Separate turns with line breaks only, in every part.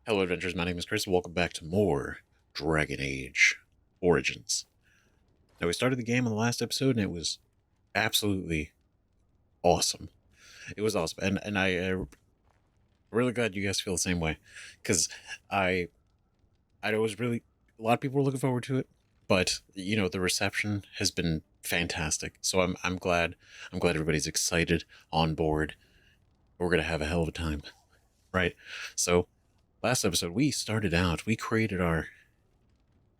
Hello, adventurers. My name is Chris. Welcome back to more Dragon Age Origins. Now, we started the game in the last episode, and it was absolutely awesome. It was awesome, and I'm really glad you guys feel the same way, because I I was really a lot of people were looking forward to it, but the reception has been fantastic. So I'm glad everybody's excited, on board. We're gonna have a hell of a time, right? So last episode we started out. We created our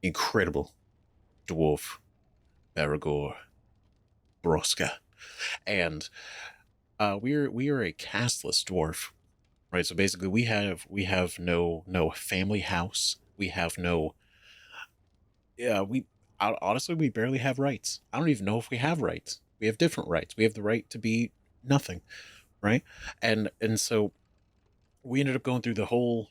incredible dwarf Baragor Broska, and we are a castless dwarf, right? So basically, we have no family house. We have no yeah. We honestly we barely have rights. I don't even know if we have rights. We have different rights. We have the right to be nothing, right? And so we ended up going through the whole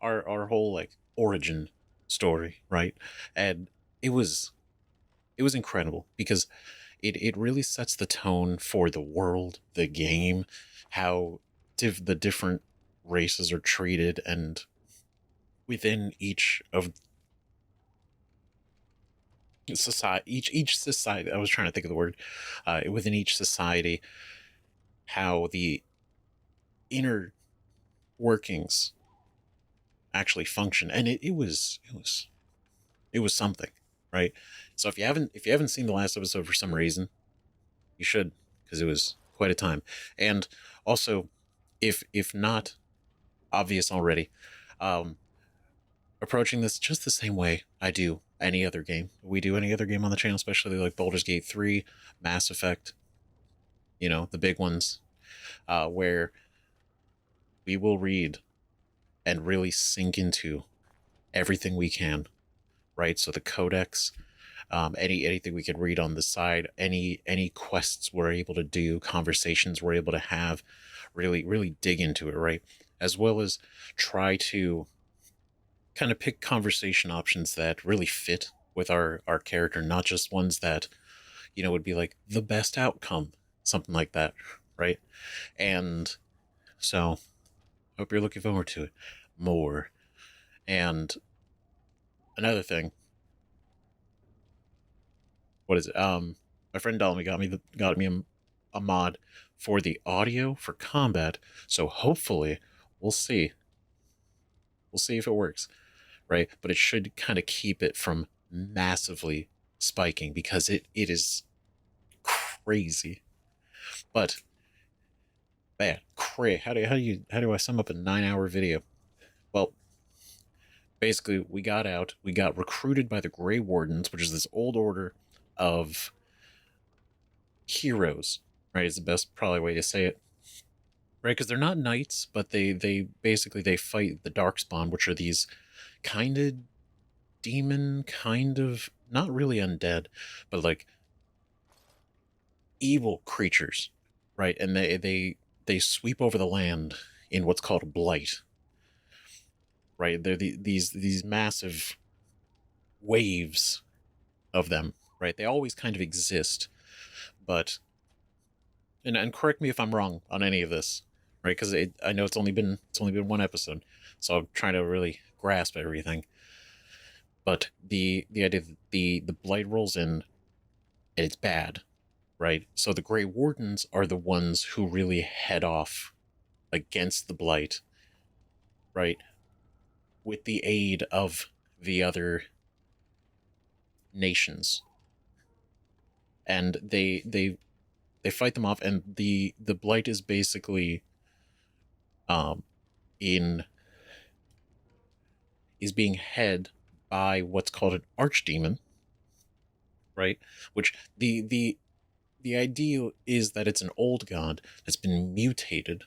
our whole like origin story, right? And it was it was incredible because it really sets the tone for the world, the game, how the different races are treated, and within each of society, each society. I was trying to think of the word. Within each society, how the inner workings actually function, and it was something, right? So if you haven't seen the last episode for some reason, you should, because it was quite a time. And also, if not obvious already, um, approaching this just the same way I do any other game. We do any other game on the channel, especially like Baldur's Gate 3, Mass Effect, the big ones, where we will read and really sink into everything we can, right? So the Codex, anything we can read on the side, any quests we're able to do, conversations we're able to have, really dig into it, right? As well as try to kind of pick conversation options that really fit with our character, not just ones that would be like the best outcome, something like that, right? And so hope you're looking forward to it more. And another thing, what is it? My friend Dalmy got me a mod for the audio for combat. So hopefully we'll see. We'll see if it works, right? But it should kind of keep it from massively spiking, because it is crazy. But man, how do I sum up a 9-hour video? Well, basically we got recruited by the Grey Wardens, which is this old order of heroes, right? Is the best probably way to say it, right? Because they're not knights, but they basically they fight the Darkspawn, which are these kind of demon, kind of not really undead, but like evil creatures, right? And they sweep over the land in what's called a blight, right? They're these massive waves of them, right? They always kind of exist, but and correct me if I'm wrong on any of this, right? Because I know it's only been one episode, so I'm trying to really grasp everything. But the idea that the blight rolls in and it's bad, right? So the Grey Wardens are the ones who really head off against the blight, right? With the aid of the other nations, and they fight them off, and the blight is basically um in is being head by what's called an archdemon, right? Which the ideal is that it's an old god that's been mutated,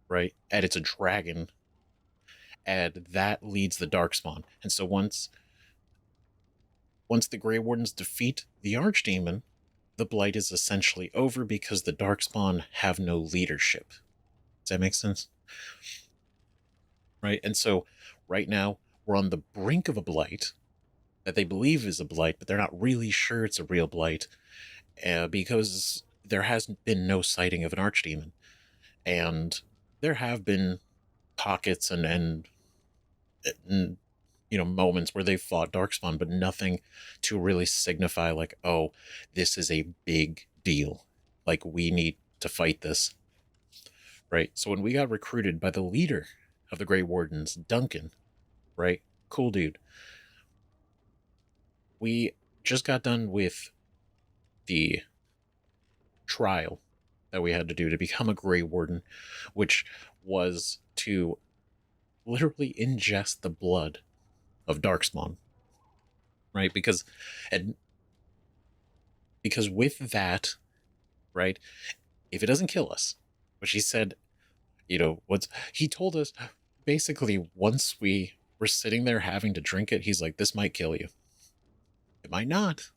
right? And it's a dragon, and that leads the Darkspawn. And so once the Grey Wardens defeat the archdemon, the blight is essentially over, because the Darkspawn have no leadership. Does that make sense? Right? And so right now we're on the brink of a blight that they believe is a blight, but they're not really sure it's a real blight, because there has been no sighting of an archdemon. And there have been pockets and moments where they fought Darkspawn, but nothing to really signify like, oh, this is a big deal. Like, we need to fight this, right? So when we got recruited by the leader of the Grey Wardens, Duncan, right? Cool dude. We just got done with the trial that we had to do to become a Grey Warden, which was to literally ingest the blood of Darkspawn, right? Because with that, right, if it doesn't kill us, which he said, he told us basically once we were sitting there having to drink it, he's like, this might kill you. It might not,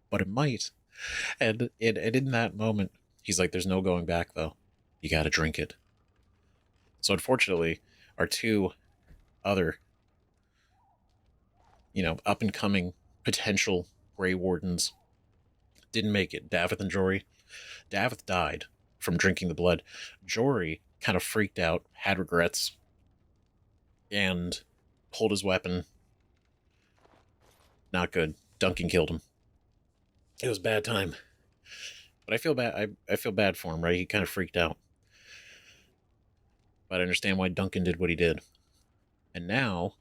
but it might. And in that moment, he's like, there's no going back though. You got to drink it. So unfortunately, our two other, up and coming potential Grey Wardens didn't make it. Davith and Jory. Davith died from drinking the blood. Jory kind of freaked out, had regrets, and pulled his weapon. Not good. Duncan killed him. It was a bad time. But I feel bad. I feel bad for him, right? He kind of freaked out. But I understand why Duncan did what he did. And now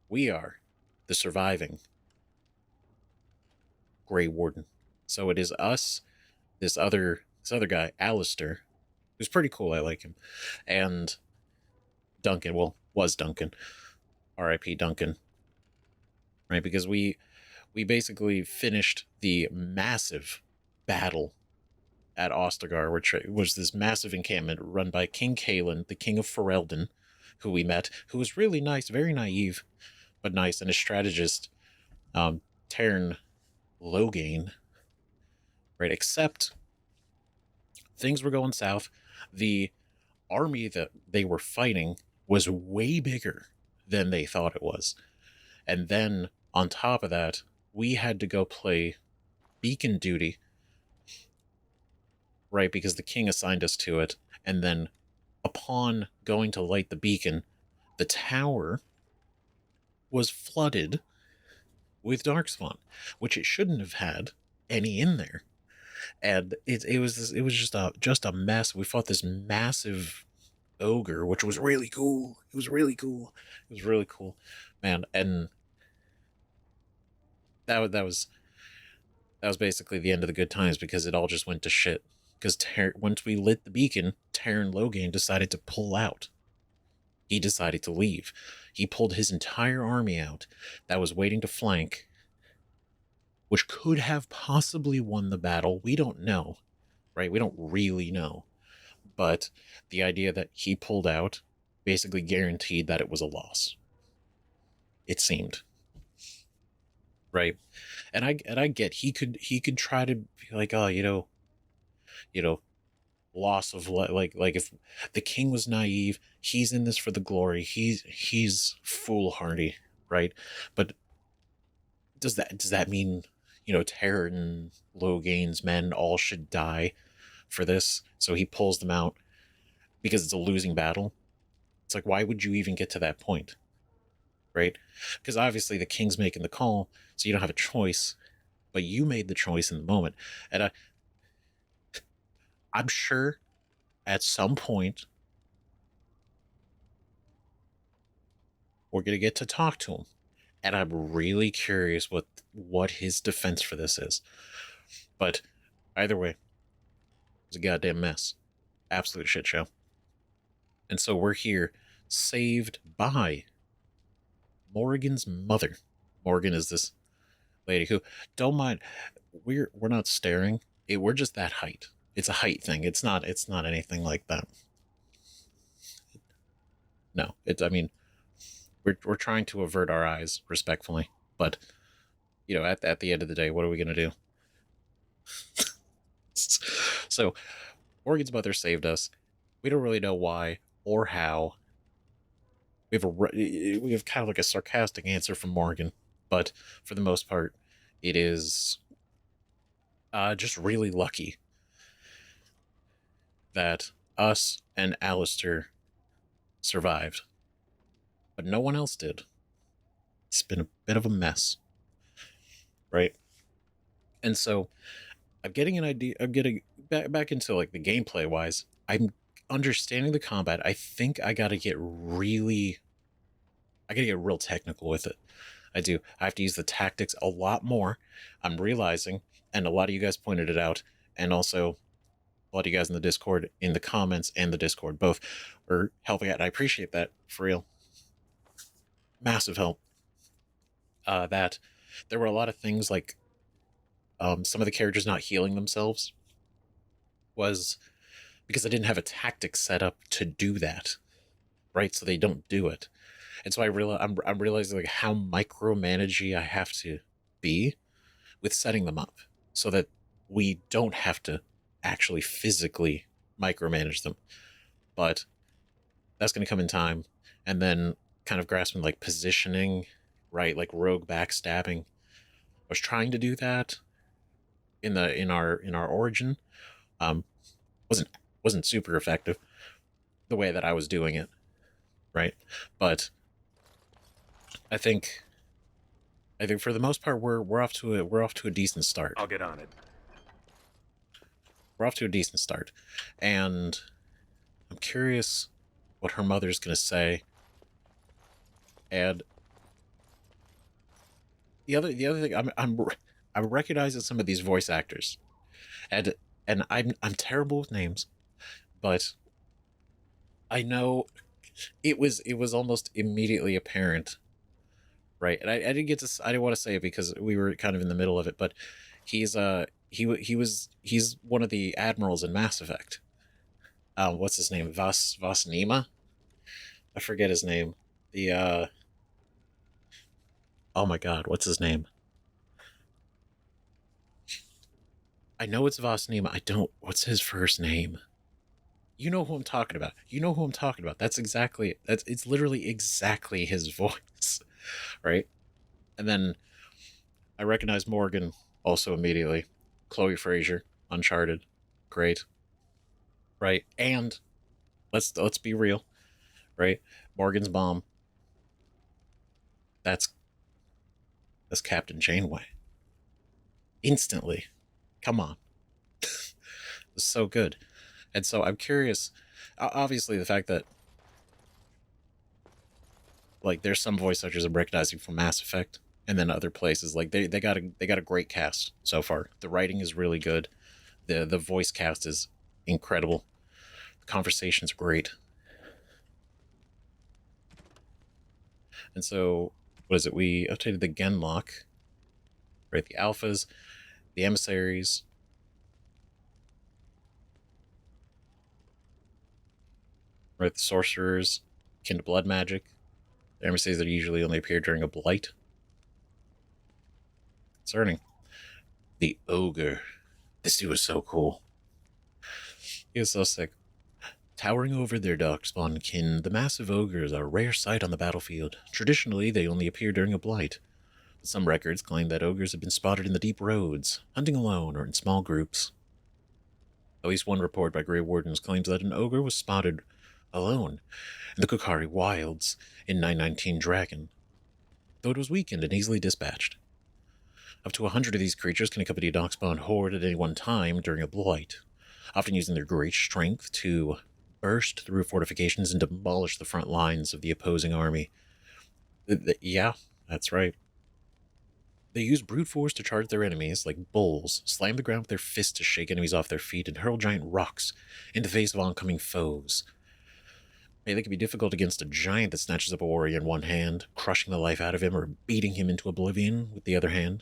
we are the surviving Grey Warden. So it is us, this other guy, Alistair, who's pretty cool. I like him, and Duncan. Well, was Duncan. R.I.P. Duncan. Right, because we basically finished the massive battle at Ostigar, which was this massive encampment run by King Kalen, the King of Ferelden, who we met, who was really nice, very naive, but nice, and a strategist, Taryn Logain, right? Except things were going south. The army that they were fighting was way bigger than they thought it was. And then on top of that, we had to go play beacon duty, right? Because the king assigned us to it. And then upon going to light the beacon, the tower was flooded with Darkspawn, which it shouldn't have had any in there. And it was just a mess. We fought this massive ogre, which was really cool. It was really cool, man. And that was basically the end of the good times, because it all just went to shit. Because once we lit the beacon, Taryn Logain decided to pull out. He decided to leave. He pulled his entire army out that was waiting to flank, which could have possibly won the battle. We don't know, right? We don't really know. But the idea that he pulled out basically guaranteed that it was a loss. It seemed. Right? And I get he could try to be like, oh, loss of like if the king was naive, he's in this for the glory, he's foolhardy, right? But does that mean, Taryn Logain's men all should die for this? So he pulls them out because it's a losing battle. It's like, why would you even get to that point, right? Because obviously the king's making the call, so you don't have a choice, but you made the choice in the moment. And I'm sure at some point we're going to get to talk to him. And I'm really curious what his defense for this is. But either way, it's a goddamn mess. Absolute shit show. And so we're here, saved by Morrigan's mother. Morrigan is this lady who, don't mind, we're not staring. We're just that height. It's a height thing. It's not anything like that. No, we're trying to avert our eyes respectfully, but at the end of the day, what are we gonna do? So Morgan's mother saved us. We don't really know why or how. We have kind of like a sarcastic answer from Morgan, but for the most part, it is just really lucky that us and Alistair survived, but no one else did. It's been a bit of a mess, right? And so I'm getting an idea. I'm getting back into like the gameplay wise. I'm understanding the combat. I think I got to get really. I got to get real technical with it. I do. I have to use the tactics a lot more. I'm realizing, and a lot of you guys pointed it out, and also a lot of you guys in the Discord, in the comments, and the Discord both are helping out. And I appreciate that for real. Massive help. That there were a lot of things like some of the characters not healing themselves was because I didn't have a tactic set up to do that, right? So they don't do it, and so I'm realizing like how micromanagey I have to be with setting them up, so that we don't have to actually physically micromanage them. But that's going to come in time, and then kind of grasping like positioning, right? Like rogue backstabbing. I was trying to do that in our origin. Um, wasn't wasn't super effective the way that I was doing it, right? But I think for the most part we're off to a decent start.
I'll get on it.
We're off to a decent start, and I'm curious what her mother's gonna say. And the other thing, I'm recognizing some of these voice actors, and I'm terrible with names, but I know it was almost immediately apparent, right? And I didn't get to, I didn't want to say it because we were kind of in the middle of it, but he's he's one of the admirals in Mass Effect. What's his name? Vasnima? I forget his name. The oh my god, what's his name? I know it's Vasnima. I don't. What's his first name? You know who I'm talking about. You know who I'm talking about. It's literally exactly his voice, right? And then I recognize Morrigan also immediately. Chloe Fraser, Uncharted, great, right? And let's be real, right? Morgan's mom. That's Captain Janeway. Instantly, come on, it's so good. And so I'm curious. Obviously, the fact that like there's some voice actors I'm recognizing from Mass Effect, and then other places like they got a great cast so far. The writing is really good. The voice cast is incredible. The conversation's great. And so, what is it? We updated the Genlock, right? The alphas, the emissaries, right? The sorcerers, kin to blood magic. The emissaries that usually only appear during a blight. Concerning the ogre, this dude was so cool. He was so sick. Towering over their darkspawn kin, the massive ogres are a rare sight on the battlefield. Traditionally, they only appear during a blight. But some records claim that ogres have been spotted in the deep roads, hunting alone or in small groups. At least one report by Grey Wardens claims that an ogre was spotted alone in the Kokari wilds in 919 Dragon, though it was weakened and easily dispatched. Up to 100 of these creatures can accompany a darkspawn horde at any one time during a blight, often using their great strength to burst through fortifications and demolish the front lines of the opposing army. Yeah, that's right. They use brute force to charge their enemies like bulls, slam the ground with their fists to shake enemies off their feet, and hurl giant rocks in the face of oncoming foes. They can be difficult against a giant that snatches up a warrior in one hand, crushing the life out of him or beating him into oblivion with the other hand.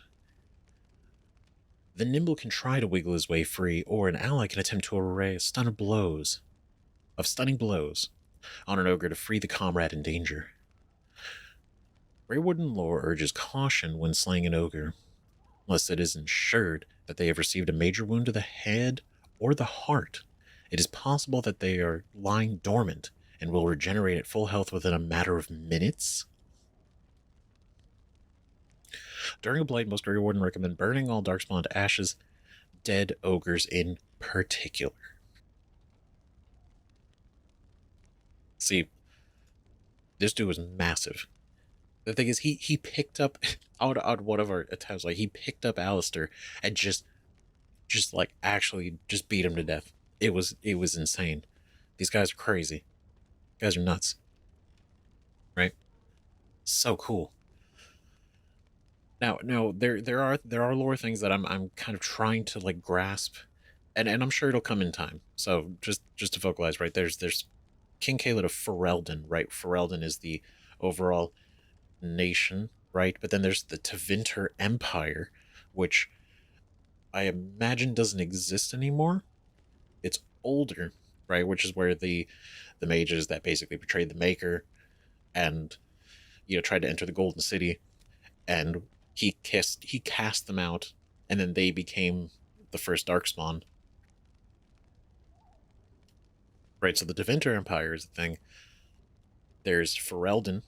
The nimble can try to wiggle his way free, or an ally can attempt to array a stun of stunning blows on an ogre to free the comrade in danger. Grey Warden lore urges caution when slaying an ogre, unless it is ensured that they have received a major wound to the head or the heart. It is possible that they are lying dormant and will regenerate at full health within a matter of minutes. During a blight, most Grey Warden recommend burning all darkspawn to ashes, dead ogres in particular. See, this dude was massive. The thing is, he picked up on one of our attempts, like he picked up Alistair and just like actually just beat him to death. It was insane. These guys are crazy. Guys are nuts, right? So cool. Now there are lore things that I'm kind of trying to like grasp, and I'm sure it'll come in time. So just to vocalize, right? There's King Caled of Ferelden, right? Ferelden is the overall nation, right? But then there's the Tevinter Empire, which I imagine doesn't exist anymore. It's older, right? Which is where the mages that basically betrayed the Maker and tried to enter the Golden City, and he cast them out, and then they became the first Darkspawn, right? So the Tevinter Empire is the thing. There's Ferelden,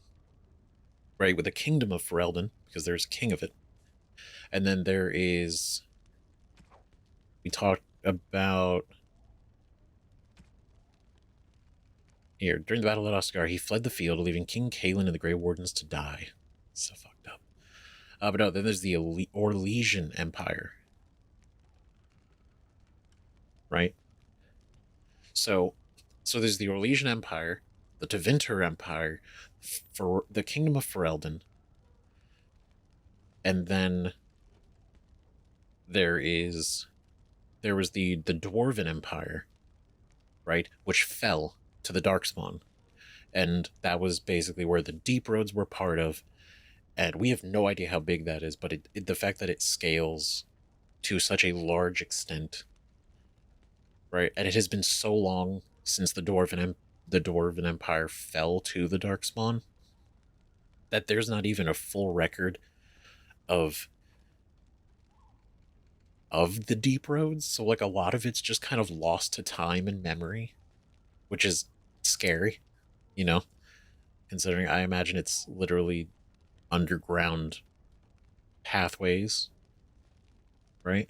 right, with the kingdom of Ferelden because there's a king of it, and then there is we talked about here during the battle at Ostigar. He fled the field, leaving King Cailan and the Grey Wardens to die. So fucked up. But no, then there's the Orlesian Empire, right? So, so there's the Orlesian Empire, the Tevinter Empire, for the Kingdom of Ferelden, and then there was the Dwarven Empire, right, which fell to the Darkspawn, and that was basically where the Deep Roads were part of, and we have no idea how big that is, but the fact that it scales to such a large extent, right, and it has been so long since the Dwarven Empire fell to the Darkspawn that there's not even a full record of the Deep Roads. So like a lot of it's just kind of lost to time and memory, which is scary, you know, considering I imagine it's literally underground pathways, right?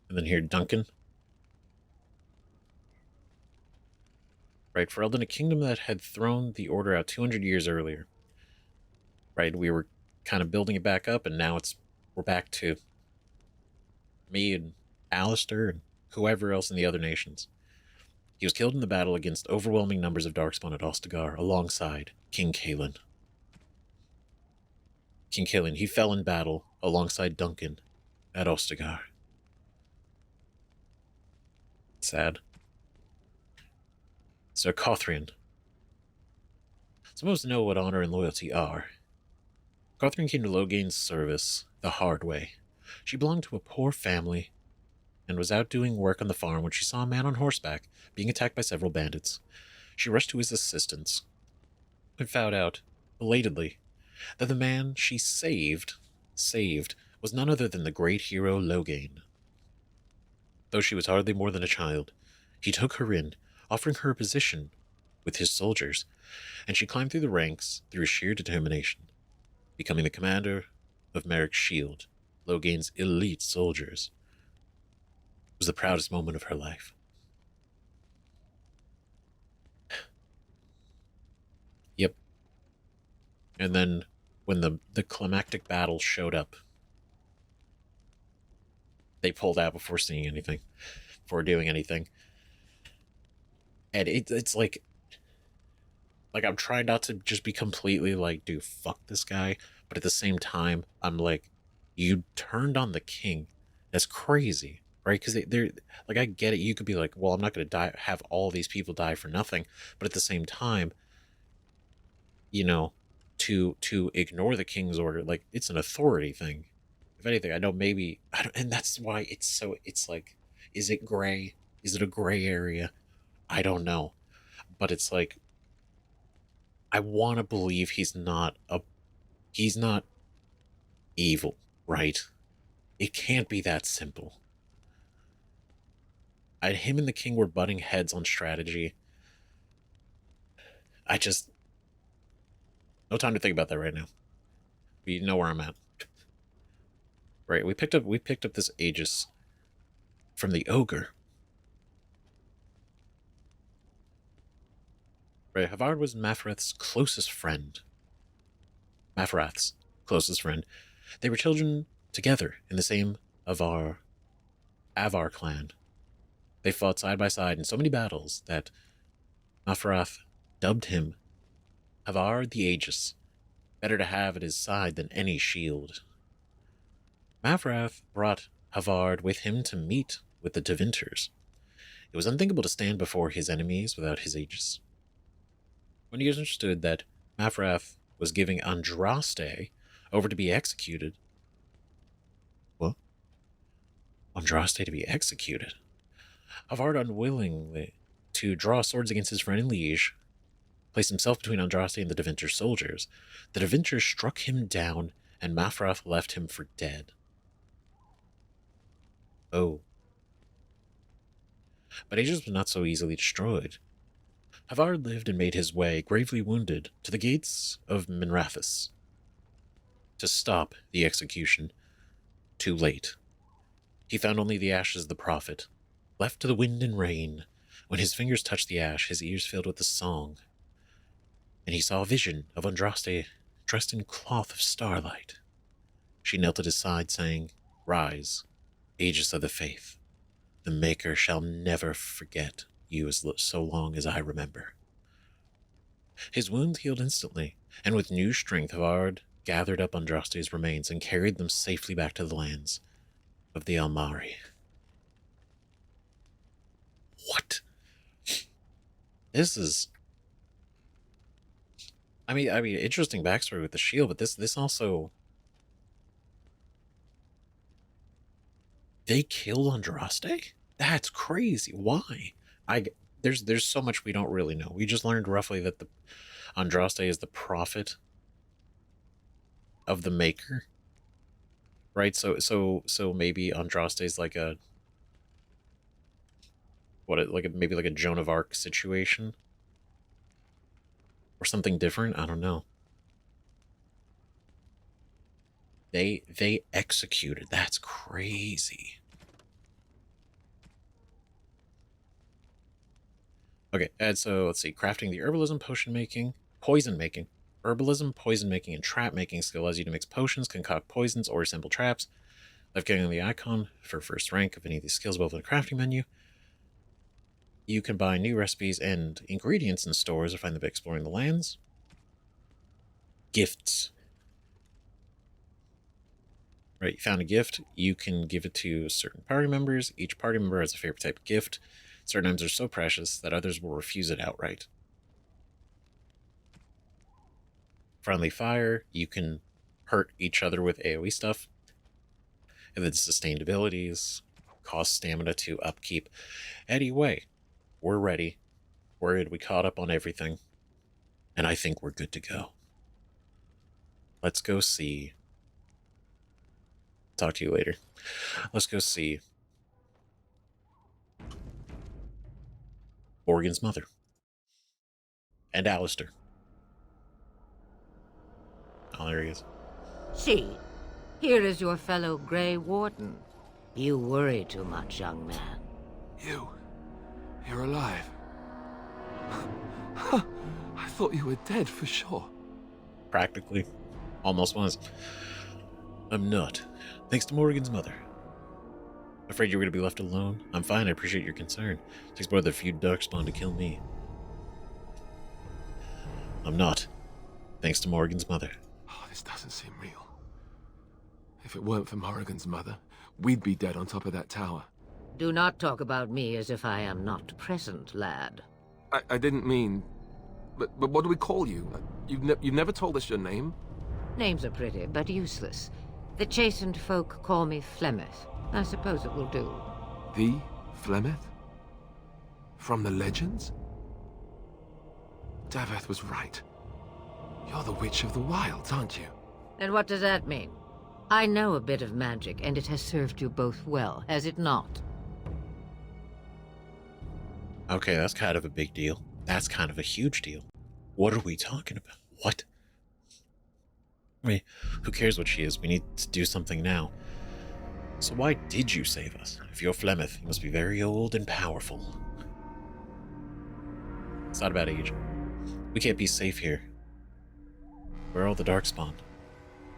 And then here, Duncan, right? Ferelden, a kingdom that had thrown the Order out 200 years earlier, right? We were kind of building it back up, and now we're back to me and Alistair and whoever else in the other nations. He was killed in the battle against overwhelming numbers of Darkspawn at Ostigar, alongside King Cailan. King Cailan, he fell in battle alongside Duncan at Ostigar. Sad. Sir Cothrian. Some of us know what honor and loyalty are. Cothrian came to Logain's service the hard way. She belonged to a poor family and was out doing work on the farm when she saw a man on horseback being attacked by several bandits. She rushed to his assistance and found out, belatedly, that the man she saved, was none other than the great hero Logain. Though she was hardly more than a child, he took her in, offering her a position with his soldiers, and she climbed through the ranks through sheer determination, becoming the commander of Merrick's Shield, Logain's elite soldiers. It was the proudest moment of her life. Yep. And then when the climactic battle showed up, they pulled out before seeing anything, before doing anything. And it's like I'm trying not to just be completely like, dude, fuck this guy. But at the same time, I'm like, you turned on the king. That's crazy, right? Because they're like, I get it. You could be like, well, I'm not going to die, have all these people die for nothing. But at the same time, you know, to ignore the king's order, like it's an authority thing. If anything, I know maybe, I don't, and that's why it's like, is it gray? Is it a gray area? I don't know. But it's like, I want to believe he's not evil, right? It can't be that simple. Him and the king were butting heads on strategy. I just, no time to think about that right now. But you know where I'm at, right? We picked up this Aegis from the ogre, Right, Havard was Mafrath's closest friend. They were children together in the same Avar clan. They fought side by side in so many battles that Mafrath dubbed him Havard the Aegis, better to have at his side than any shield. Mafrath brought Havard with him to meet with the Tevinters. It was unthinkable to stand before his enemies without his Aegis. When he understood that Mafrath was giving Andraste over to be executed. What? Andraste to be executed? Havard, unwillingly to draw swords against his friend and liege, placed himself between Andraste and the Deventer soldiers. The Deventer struck him down, and Mafrath left him for dead. Oh. But Aegis was not so easily destroyed. Havard lived and made his way, gravely wounded, to the gates of Minrathous to stop the execution. Too late. He found only the ashes of the prophet, left to the wind and rain. When his fingers touched the ash, his ears filled with the song, and he saw a vision of Andraste dressed in cloth of starlight. She knelt at his side, saying, "Rise, Aegis of the faith. The Maker shall never forget you so long as I remember." His wounds healed instantly, and with new strength Havard gathered up Andraste's remains and carried them safely back to the lands of the Almari. What? This is... I mean, interesting backstory with the shield, but this also... They killed Andraste? That's crazy. Why? There's so much we don't really know. We just learned roughly that the Andraste is the prophet of the Maker, right? So maybe Andraste is like a maybe like a Joan of Arc situation or something different. I don't know. They executed. That's crazy. Okay, and so let's see. Crafting the herbalism, poison making, herbalism, poison making, and trap making skill allows you to mix potions, concoct poisons, or assemble traps. Left clicking on the icon for first rank of any of these skills above in the crafting menu. You can buy new recipes and ingredients in stores or find them by exploring the lands. Gifts. Right, you found a gift. You can give it to certain party members. Each party member has a favorite type of gift. Certain items are so precious that others will refuse it outright. Friendly fire. You can hurt each other with AoE stuff. And then sustained abilities. Cost stamina to upkeep. Anyway, we're ready. We caught up on everything. And I think we're good to go. Let's go see. Talk to you later. Let's go see Morrigan's mother. And Alistair. Oh, there he is.
See, here is your fellow Grey Warden. You worry too much, young man.
You're alive. I thought you were dead for sure.
Practically. Almost was. I'm not. Thanks to Morrigan's mother. Afraid you were going to be left alone? I'm fine, I appreciate your concern. It takes more than a few darkspawn to kill me. I'm not. Thanks to Morrigan's mother.
Oh, this doesn't seem real. If it weren't for Morrigan's mother, we'd be dead on top of that tower.
Do not talk about me as if I am not present, lad.
I didn't mean... But what do we call you? You've never told us your name?
Names are pretty, but useless. The chastened folk call me Flemeth. I suppose it will do.
The Flemeth? From the legends? Daveth was right. You're the Witch of the Wilds, aren't you?
And what does that mean? I know a bit of magic, and it has served you both well, has it not?
Okay, that's kind of a big deal. That's kind of a huge deal. What are we talking about? What? I mean, who cares what she is? We need to do something now. So why did you save us? If you're Flemeth, you must be very old and powerful. It's not about age. We can't be safe here. Where are all the Darkspawn?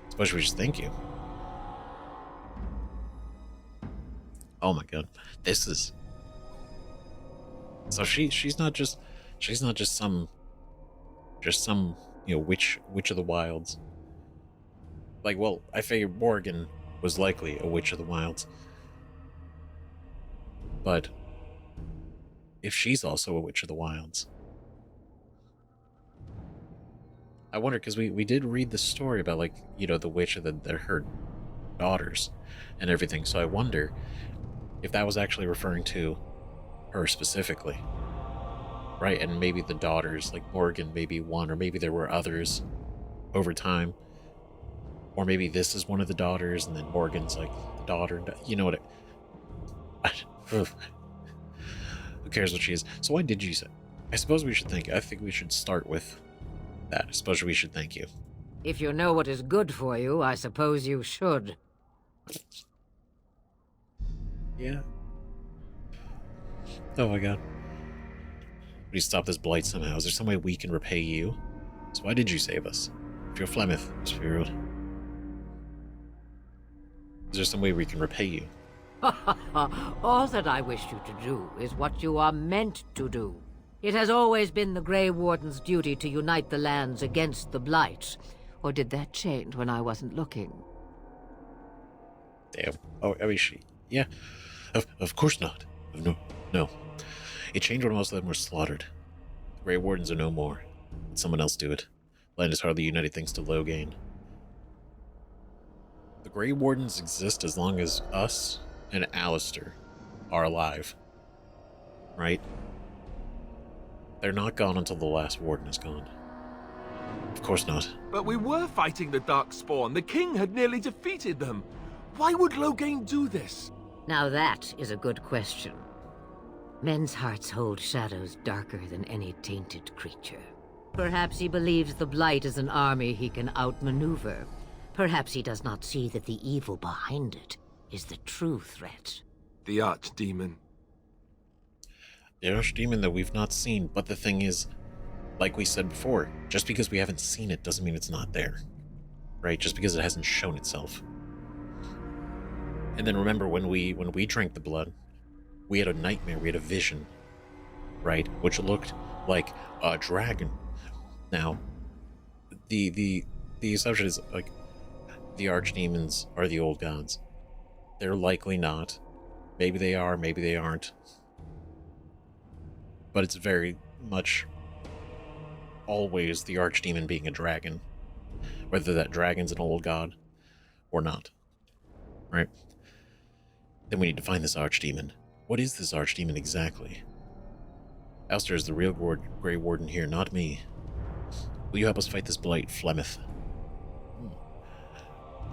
Suppose we just thank you. Oh my god. This is... So she's not just some witch of the wilds. Like, well, I figured Morrigan was likely a witch of the wilds. But if she's also a witch of the wilds, I wonder, because we did read the story about, like, the witch and her daughters and everything. So I wonder if that was actually referring to her specifically, right? And maybe the daughters, like Morrigan, maybe one, or maybe there were others over time, or maybe this is one of the daughters, and then Morgan's like the daughter. You know what? Who cares what she is? So why did you say? I suppose we should think. I think we should start with that. I suppose we should thank you.
If you know what is good for you, I suppose you should.
Yeah. Oh my god. We stop this blight somehow. Is there some way we can repay you? So why did you save us? If you're Flemeth, Spirit. Is there some way we can repay you?
All that I wish you to do is what you are meant to do. It has always been the Grey Warden's duty to unite the lands against the Blight. Or did that change when I wasn't looking?
Damn. Oh, I mean, yeah. Of course not. No. It changed when most of them were slaughtered. The Grey Wardens are no more. Let someone else do it. Land is hardly united thanks to Logain. The Grey Wardens exist as long as us and Alistair are alive. Right? They're not gone until the last Warden is gone. Of course not.
But we were fighting the Darkspawn. The king had nearly defeated them. Why would Logain do this?
Now that is a good question. Men's hearts hold shadows darker than any tainted creature. Perhaps he believes the Blight is an army he can outmaneuver. Perhaps he does not see that the evil behind it is the true threat.
The Archdemon.
The Archdemon that we've not seen, but the thing is, like we said before, just because we haven't seen it doesn't mean it's not there. Right? Just because it hasn't shown itself. And then remember, when we drank the blood, we had a nightmare, we had a vision, right? Which looked like a dragon. Now, the assumption is, like, the archdemons are the old gods. They're likely not. Maybe they are, maybe they aren't. But it's very much always the archdemon being a dragon. Whether that dragon's an old god or not. Right? Then we need to find this archdemon. What is this archdemon exactly? Alistair is the real Grey Warden here, not me. Will you help us fight this blight, Flemeth?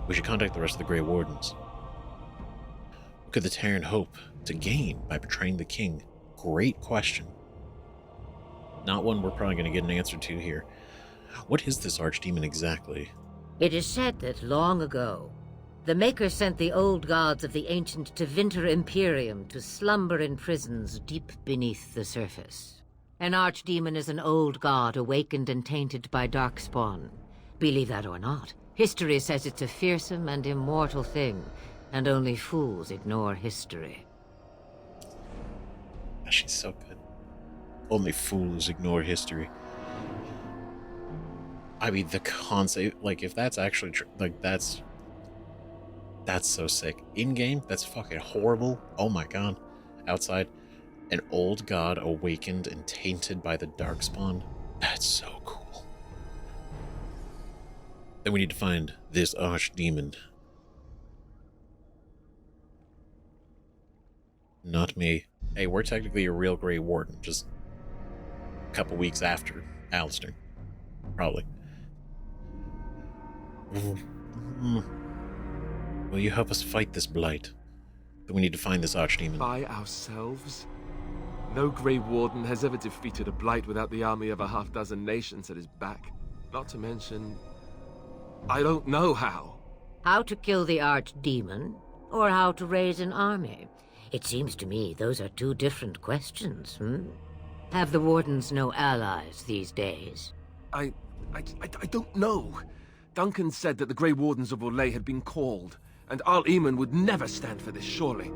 We should contact the rest of the Grey Wardens. What could the Terran hope to gain by betraying the king? Great question. Not one we're probably going to get an answer to here. What is this archdemon exactly?
It is said that long ago, the Maker sent the old gods of the ancient Tevinter Imperium to slumber in prisons deep beneath the surface. An archdemon is an old god awakened and tainted by Darkspawn. Believe that or not, history says it's a fearsome and immortal thing, and only fools ignore history.
She's so good. Only fools ignore history. I mean, the concept, like, if that's actually true, like, that's so sick. In-game, that's fucking horrible. Oh my god. Outside, an old god awakened and tainted by the Darkspawn. That's so cool. Then we need to find this archdemon. Not me. Hey, we're technically a real Grey Warden, just a couple weeks after Alistair. Probably. Will you help us fight this blight? Then we need to find this archdemon.
By ourselves? No Grey Warden has ever defeated a blight without the army of a half-dozen nations at his back. Not to mention, I don't know how.
How to kill the archdemon, or how to raise an army? It seems to me those are two different questions, Have the Wardens no allies these days?
I don't know. Duncan said that the Grey Wardens of Orlais had been called, and Arl Eamon would never stand for this, surely.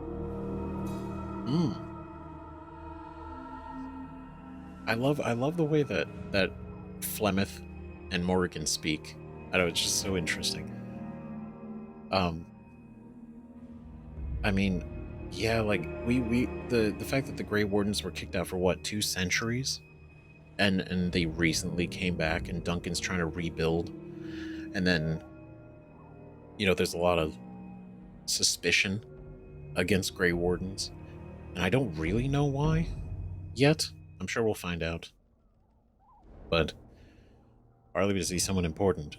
I love the way that Flemeth and Morrigan speak. I know, it's just so interesting. I mean, yeah, like the fact that the Grey Wardens were kicked out for what, 2 centuries, and they recently came back, and Duncan's trying to rebuild, and then, you know, there's a lot of suspicion against Grey Wardens, and I don't really know why yet. I'm sure we'll find out. But partly to see someone important.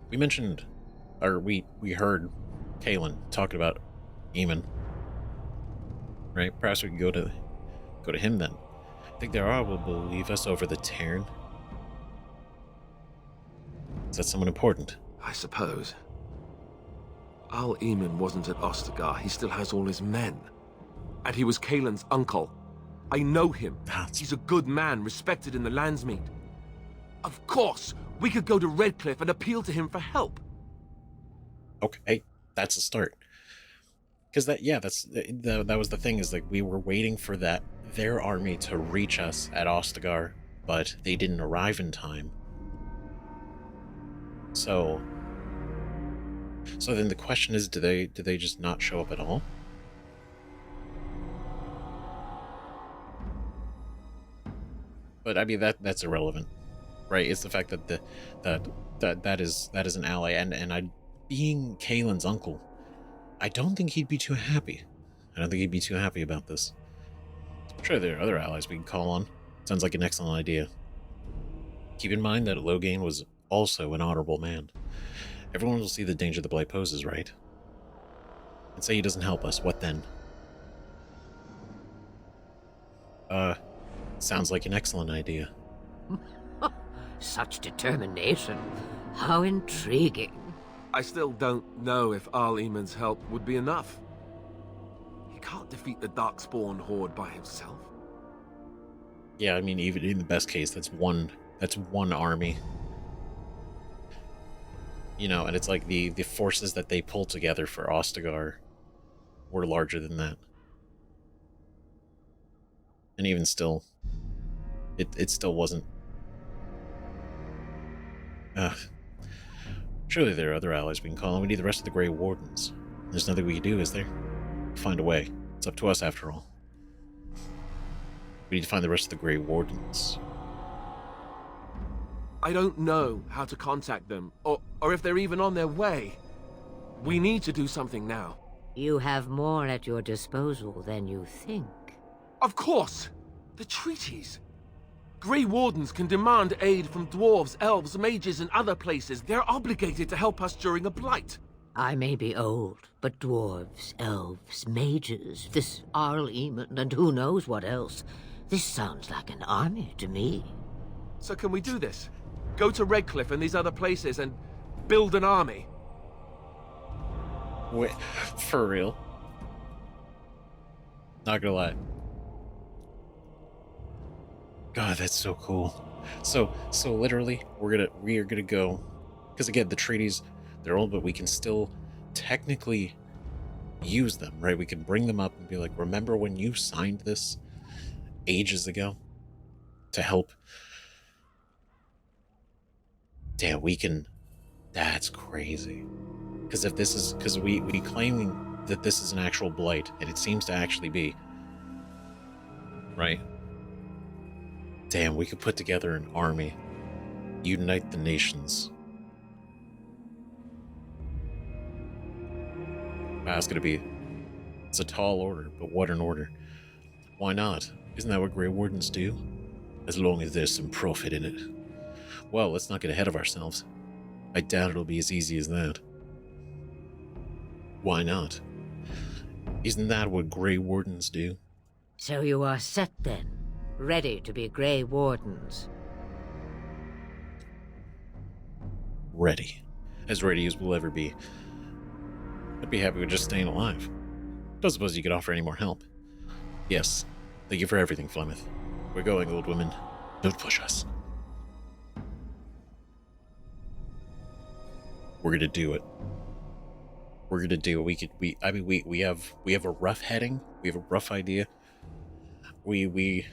We mentioned, or we heard Kalen talking about Eamon, right? Perhaps we can go to him then. I think there will believe us over the Cairn. Is that someone important?
I suppose. Arl Eamon wasn't at Ostigar. He still has all his men. And he was Kaelin's uncle. I know him. He's a good man, respected in the Landsmeet. Of course, we could go to Redcliffe and appeal to him for help.
Okay, that's a start. Because that was the thing, is like we were waiting for their army to reach us at Ostigar, but they didn't arrive in time. So then the question is, do they just not show up at all? But I mean that's irrelevant, right? It's the fact that that is an ally, and being Kaelin's uncle, I don't think he'd be too happy. I don't think he'd be too happy about this. I'm sure there are other allies we can call on. Sounds like an excellent idea. Keep in mind that Loghain was also an honorable man. Everyone will see the danger the blight poses, right? And say he doesn't help us, what then? Sounds like an excellent idea.
Such determination. How intriguing.
I still don't know if Arl Eamon's help would be enough. He can't defeat the Darkspawn horde by himself.
Yeah, I mean, even in the best case, that's one army. You know, and it's like the forces that they pulled together for Ostigar were larger than that. And even still, it still wasn't. Surely there are other allies we can call on. We need the rest of the Grey Wardens. There's nothing we can do, is there? We'll find a way. It's up to us, after all. We need to find the rest of the Grey Wardens.
I don't know how to contact them, or if they're even on their way. We need to do something now.
You have more at your disposal than you think.
Of course! The treaties! Grey Wardens can demand aid from dwarves, elves, mages, and other places. They're obligated to help us during a blight.
I may be old, but dwarves, elves, mages, this Arl Eamon, and who knows what else. This sounds like an army to me.
So can we do this? Go to Redcliffe and these other places and build an army?
Wait, for real? Not gonna lie. God, that's so cool. So literally, we are gonna go, because again, the treaties, they're old, but we can still technically use them, right? We can bring them up and be like, remember when you signed this ages ago to help? Damn, we can. That's crazy. Because if this is, because we claim that this is an actual blight, and it seems to actually be, right? Damn, we could put together an army, unite the nations. Wow, it's a tall order, but what an order. Why not? Isn't that what Grey Wardens do? As long as there's some profit in it. Well, let's not get ahead of ourselves. I doubt it'll be as easy as that. Why not? Isn't that what Grey Wardens do?
So you are set then, ready to be Grey Wardens.
Ready. As ready as we'll ever be. I'd be happy with just staying alive. Don't suppose you could offer any more help. Yes. Thank you for everything, Flemeth. We're going, old woman. Don't push us. We're gonna do it. We're gonna do it. We have a rough heading. We have a rough idea. We're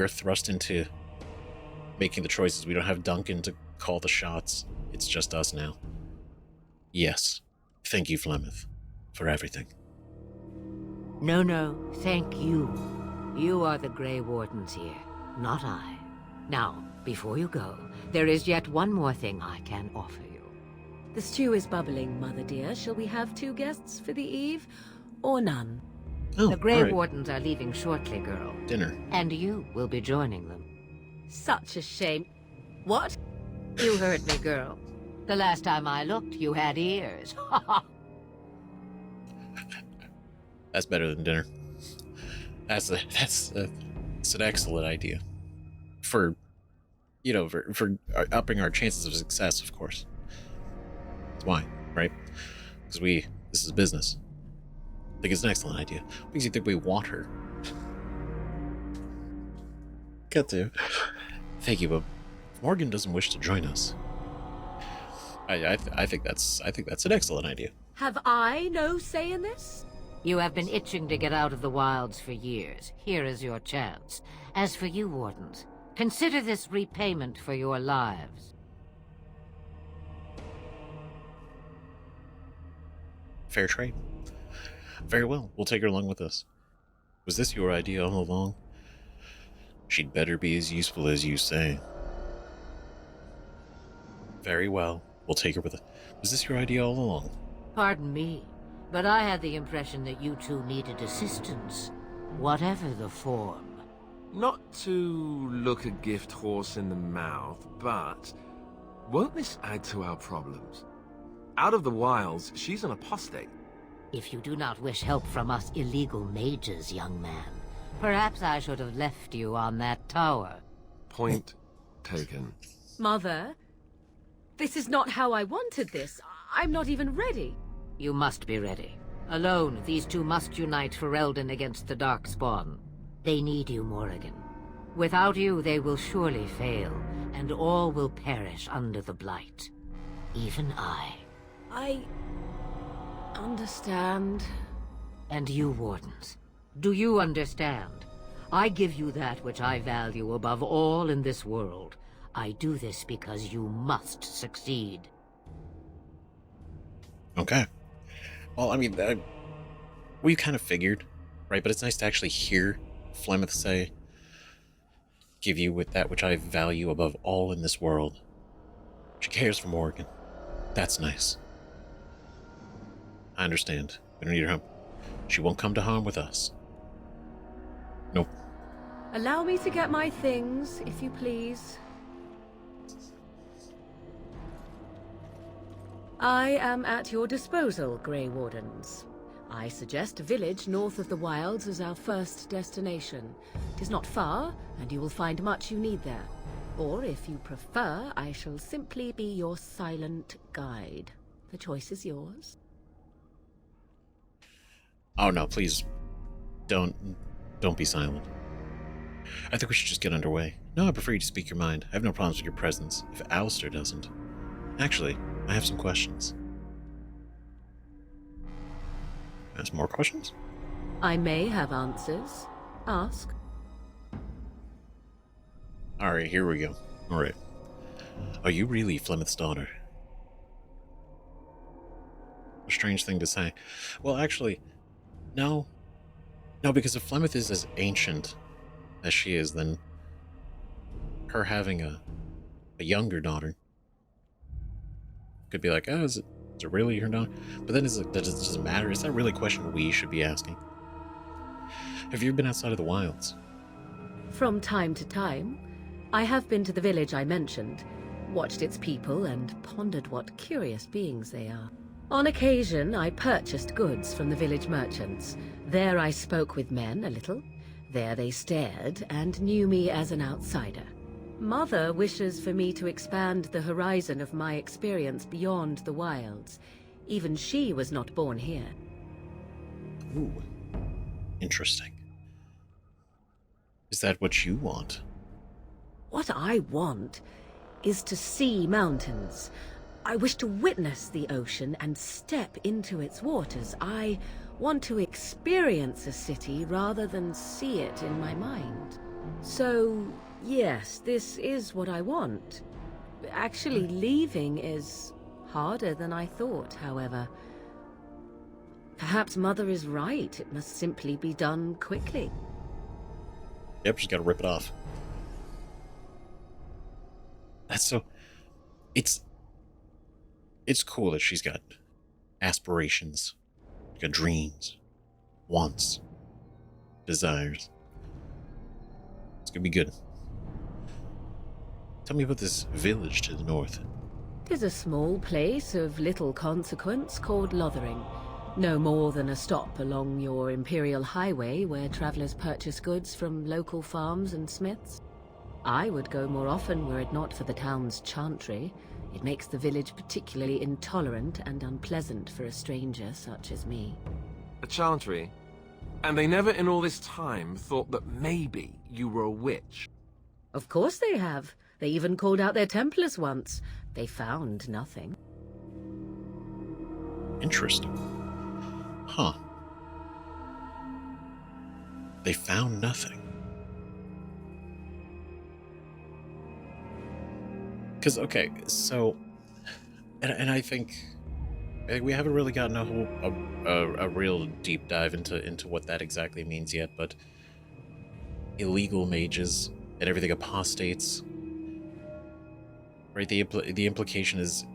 thrust into making the choices. We don't have Duncan to call the shots. It's just us now. Yes. Thank you, Flemeth, for everything.
No, thank you. You are the Grey Wardens here, not I. Now, before you go, there is yet one more thing I can offer you.
The stew is bubbling, Mother dear. Shall we have 2 guests for the eve, or none?
Oh,
The Grey
right.
Wardens are leaving shortly, girl.
Dinner.
And you will be joining them.
Such a shame. What?
You heard me, girl. The last time I looked, you had ears.
That's better than dinner. That's an excellent idea. For upping our chances of success, of course. That's why, right? Because this is business. I think it's an excellent idea. What makes you think we want her? Got to. Thank you, but Morgan doesn't wish to join us. I think that's an excellent idea.
Have I no say in this?
You have been itching to get out of the wilds for years. Here is your chance. As for you, Wardens, consider this repayment for your lives.
Fair trade. Very well, we'll take her along with us. Was this your idea all along? She'd better be as useful as you say. Very well, we'll take her with us. Was this your idea all along?
Pardon me, but I had the impression that you two needed assistance, whatever the form.
Not to look a gift horse in the mouth, but won't this add to our problems? Out of the wilds, she's an apostate.
If you do not wish help from us illegal mages, young man, perhaps I should have left you on that tower.
Point taken.
Mother, this is not how I wanted this. I'm not even ready.
You must be ready. Alone, these two must unite for Eldon against the Darkspawn. They need you, Morrigan. Without you, they will surely fail, and all will perish under the Blight. Even I.
I understand.
And you, Wardens, do you understand? I give you that which I value above all in this world. I do this because you must succeed.
Okay. Well, I mean, we kind of figured, right? But it's nice to actually hear Flemeth say, give you with that which I value above all in this world. She cares for Morgan. That's nice. I understand. We don't need her help. She won't come to harm with us. Nope.
Allow me to get my things, if you please. I am at your disposal, Grey Wardens. I suggest a village north of the wilds as our first destination. It is not far, and you will find much you need there. Or, if you prefer, I shall simply be your silent guide. The choice is yours.
Oh no, please. Don't be silent. I think we should just get underway. No, I prefer you to speak your mind. I have no problems with your presence, if Alistair doesn't. Actually, I have some questions. Ask more questions?
I may have answers. Ask.
Alright, here we go. Alright. Are you really Flemeth's daughter? A strange thing to say. Well, actually, no. No, because if Flemeth is as ancient as she is, then her having a younger daughter could be like, oh, is it really her daughter? But then does it matter? Is that really a question we should be asking? Have you been outside of the wilds?
From time to time, I have been to the village I mentioned, watched its people, and pondered what curious beings they are. On occasion, I purchased goods from the village merchants. There I spoke with men a little. There they stared and knew me as an outsider. Mother wishes for me to expand the horizon of my experience beyond the wilds. Even she was not born here.
Ooh. Interesting. Is that what you want?
What I want is to see mountains. I wish to witness the ocean and step into its waters. I want to experience a city rather than see it in my mind. So, yes, this is what I want. Actually, leaving is harder than I thought, however. Perhaps Mother is right. It must simply be done quickly.
Yep, just gotta rip it off. That's so... It's cool that she's got aspirations, got dreams, wants, desires. It's gonna be good. Tell me about this village to the north.
'Tis a small place of little consequence called Lothering. No more than a stop along your Imperial Highway where travelers purchase goods from local farms and smiths. I would go more often were it not for the town's chantry. It makes the village particularly intolerant and unpleasant for a stranger such as me.
A chantry? And they never in all this time thought that maybe you were a witch?
Of course they have. They even called out their Templars once. They found nothing.
Interesting. Huh. They found nothing. Because, okay, so... And I think we haven't really gotten a real deep dive into what that exactly means yet, but illegal mages and everything apostates, right? The implication is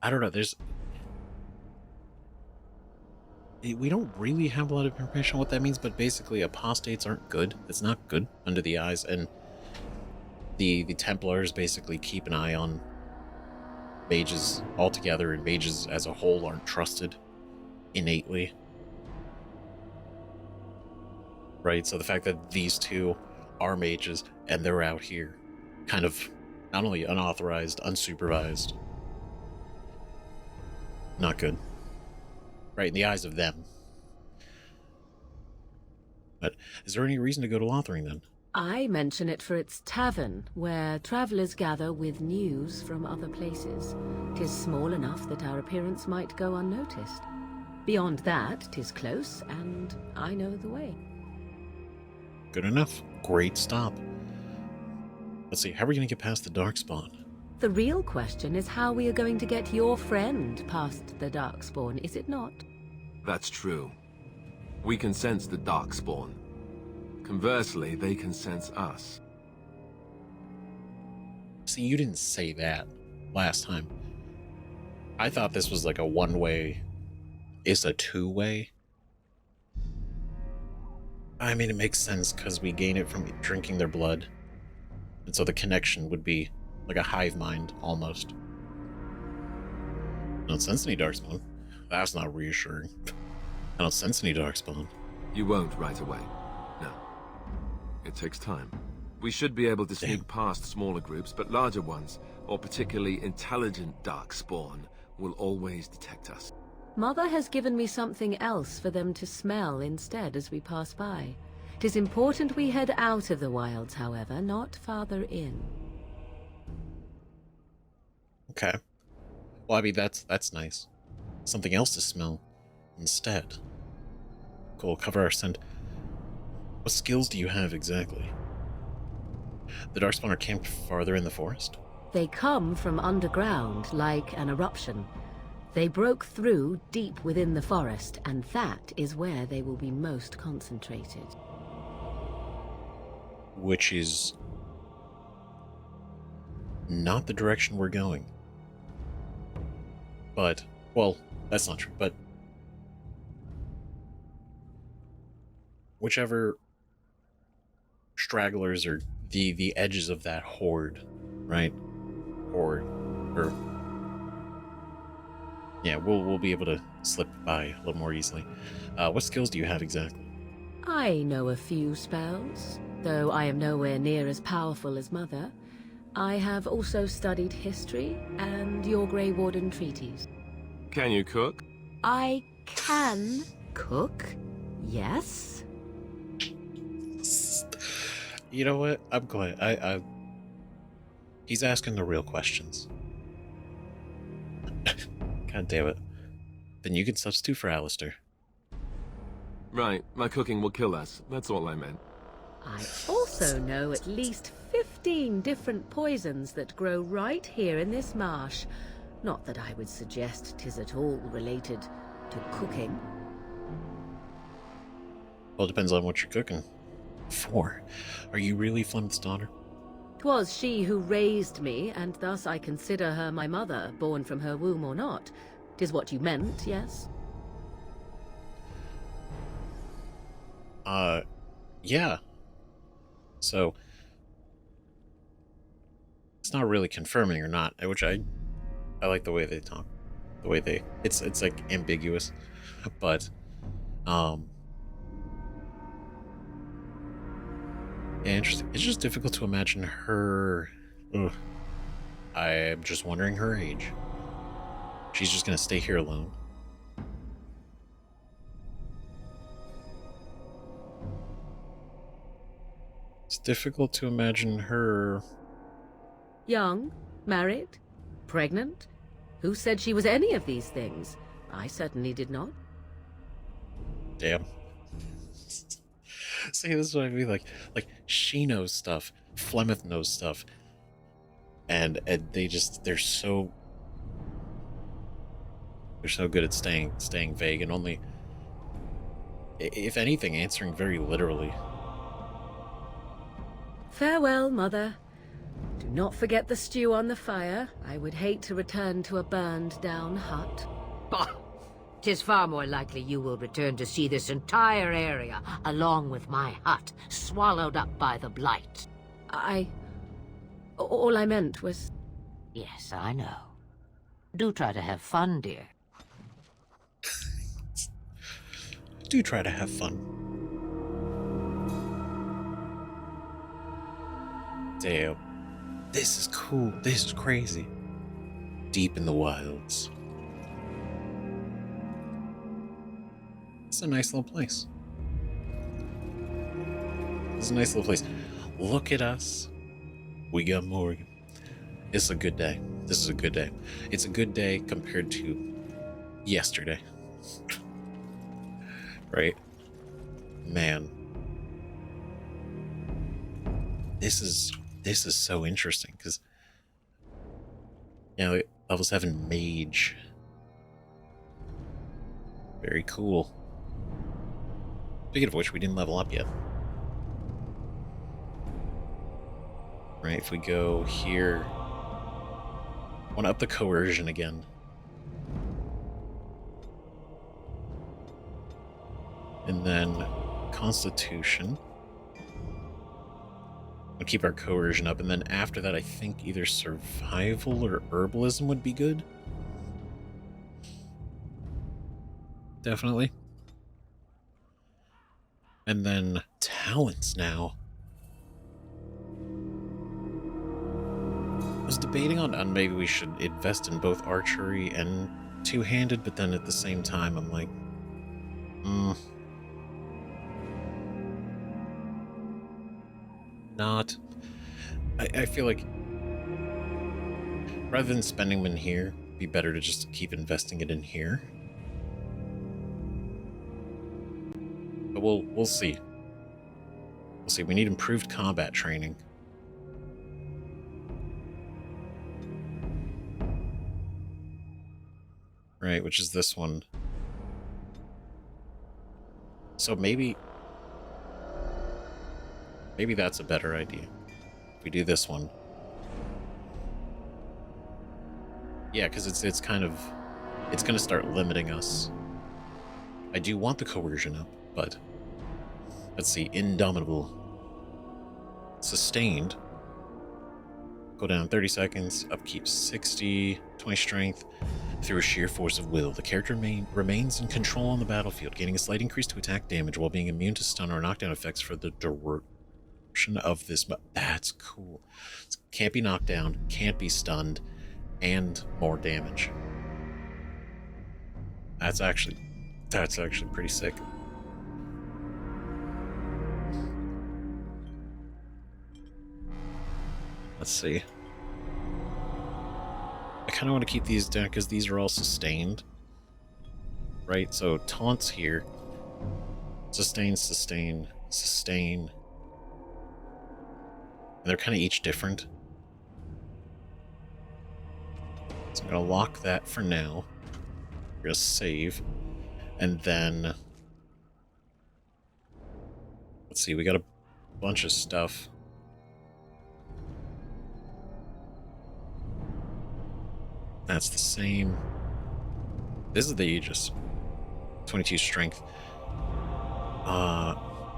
I don't know. We don't really have a lot of information on what that means, but basically apostates aren't good. It's not good under the eyes, and the Templars basically keep an eye on mages altogether, and mages as a whole aren't trusted innately. Right? So the fact that these two are mages and they're out here kind of not only unauthorized, unsupervised, not good. Right, in the eyes of them. But is there any reason to go to Lothering, then?
I mention it for its tavern, where travelers gather with news from other places. 'Tis small enough that our appearance might go unnoticed. Beyond that, 'tis close, and I know the way.
Good enough. Great stop. Let's see, how are we going to get past the Darkspawn?
The real question is how we are going to get your friend past the Darkspawn, is it not?
That's true. We can sense the Darkspawn. Conversely, they can sense us.
See, you didn't say that last time. I thought this was like a one-way. It's a two-way. I mean, it makes sense because we gain it from drinking their blood. And so the connection would be like a hive mind, almost. I don't sense any Darkspawn. That's not reassuring. I don't sense any Darkspawn.
You won't right away. No. It takes time. We should be able to sneak past smaller groups, but larger ones, or particularly intelligent Darkspawn, will always detect us.
Mother has given me something else for them to smell instead as we pass by. 'Tis important we head out of the wilds, however, not farther in.
Okay. Well, I mean, that's nice. Something else to smell instead. Cool, cover our scent. What skills do you have exactly? The Darkspawn are camped farther in the forest?
They come from underground, like an eruption. They broke through deep within the forest, and that is where they will be most concentrated.
Which is not the direction we're going. But, well, that's not true, but whichever stragglers are the edges of that horde, right? Or yeah, we'll be able to slip by a little more easily. What skills do you have exactly?
I know a few spells, though I am nowhere near as powerful as Mother. I have also studied history and your Grey Warden treaties.
Can you cook?
I can cook, yes.
You know what? I'm glad. He's asking the real questions. God damn it. Then you can substitute for Alistair.
Right, my cooking will kill us. That's all I meant.
I also know at least 15 different poisons that grow right here in this marsh. Not that I would suggest 'tis at all related to cooking.
Well, it depends on what you're cooking for. Are you really Flemeth's daughter?
'Twas she who raised me, and thus I consider her my mother, born from her womb or not. 'Tis what you meant, yes?
Yeah. So, it's not really confirming or not, which I like the way they talk. The way it's like ambiguous. But, yeah, interesting. It's just difficult to imagine her. Ugh. I'm just wondering her age. She's just gonna stay here alone. It's difficult to imagine her.
Young? Married? Pregnant? Who said she was any of these things? I certainly did not.
Damn. See, this is what I mean. Like she knows stuff. Flemeth knows stuff. And they're so good at staying vague and only, if anything, answering very literally.
Farewell, Mother. Do not forget the stew on the fire. I would hate to return to a burned-down hut.
Bah! 'Tis far more likely you will return to see this entire area, along with my hut, swallowed up by the blight.
All I meant was...
Yes, I know. Do try to have fun, dear.
Do try to have fun. Damn. This is cool. This is crazy. Deep in the wilds. It's a nice little place. It's a nice little place. Look at us. We got Morrigan. It's a good day. This is a good day. It's a good day compared to yesterday. Right? Man. This is so interesting because, you know, level 7 mage. Very cool. Speaking of which, we didn't level up yet. Right, if we go here, I want to up the coercion again. And then Constitution. We'll keep our coercion up, and then after that I think either survival or herbalism would be good. Definitely. And then talents now. I was debating on maybe we should invest in both archery and two-handed, but then at the same time I'm like, not. I feel like rather than spending them in here, it'd be better to just keep investing it in here. But we'll see. We'll see. We need improved combat training. Right, which is this one. So maybe that's a better idea. If we do this one. Yeah, because it's kind of, it's going to start limiting us. I do want the coercion up, but let's see. Indomitable. Sustained. Go down 30 seconds. Upkeep 60. 20 strength. Through a sheer force of will, the character remains in control on the battlefield, gaining a slight increase to attack damage while being immune to stun or knockdown effects for the duration of this. That's cool. Can't be knocked down, can't be stunned, and more damage. That's actually pretty sick. Let's see. I kind of want to keep these down because these are all sustained. Right? So taunts here. Sustain, sustain, sustain. And they're kind of each different. So I'm going to lock that for now. We're going to save. And then... let's see, we got a bunch of stuff. That's the same. This is the Aegis. 22 strength.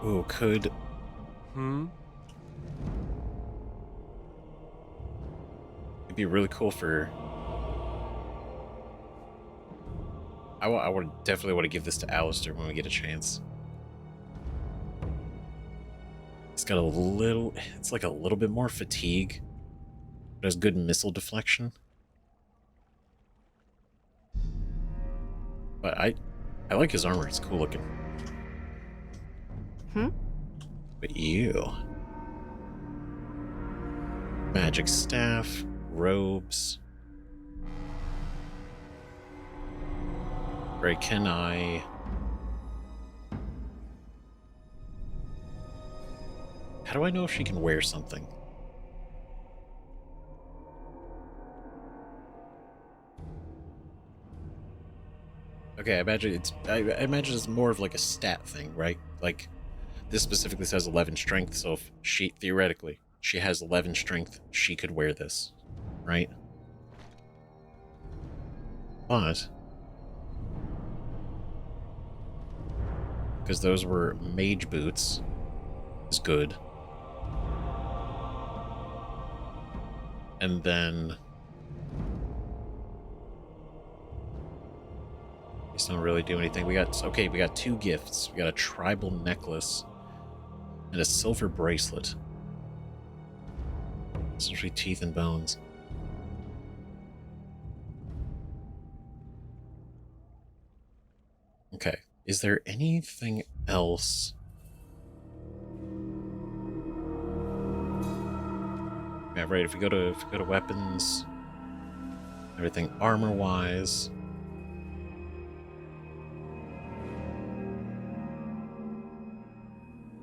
Ooh, could... It'd be really cool for... I would definitely want to give this to Alistair when we get a chance. It's got a little... it's like a little bit more fatigue. But has good missile deflection. But I like his armor. It's cool looking. But you... magic staff, robes. Right, can I... how do I know if she can wear something? Okay, I imagine it's more of like a stat thing, right? Like, this specifically says 11 strength, so if she, theoretically, she has 11 strength, she could wear this, right? But... because those were mage boots, is good. And then... these don't really do anything. We got... okay, we got 2 gifts. We got a tribal necklace and a silver bracelet. Essentially teeth and bones. Okay. Is there anything else? Yeah, right. If we go to weapons, everything armor-wise.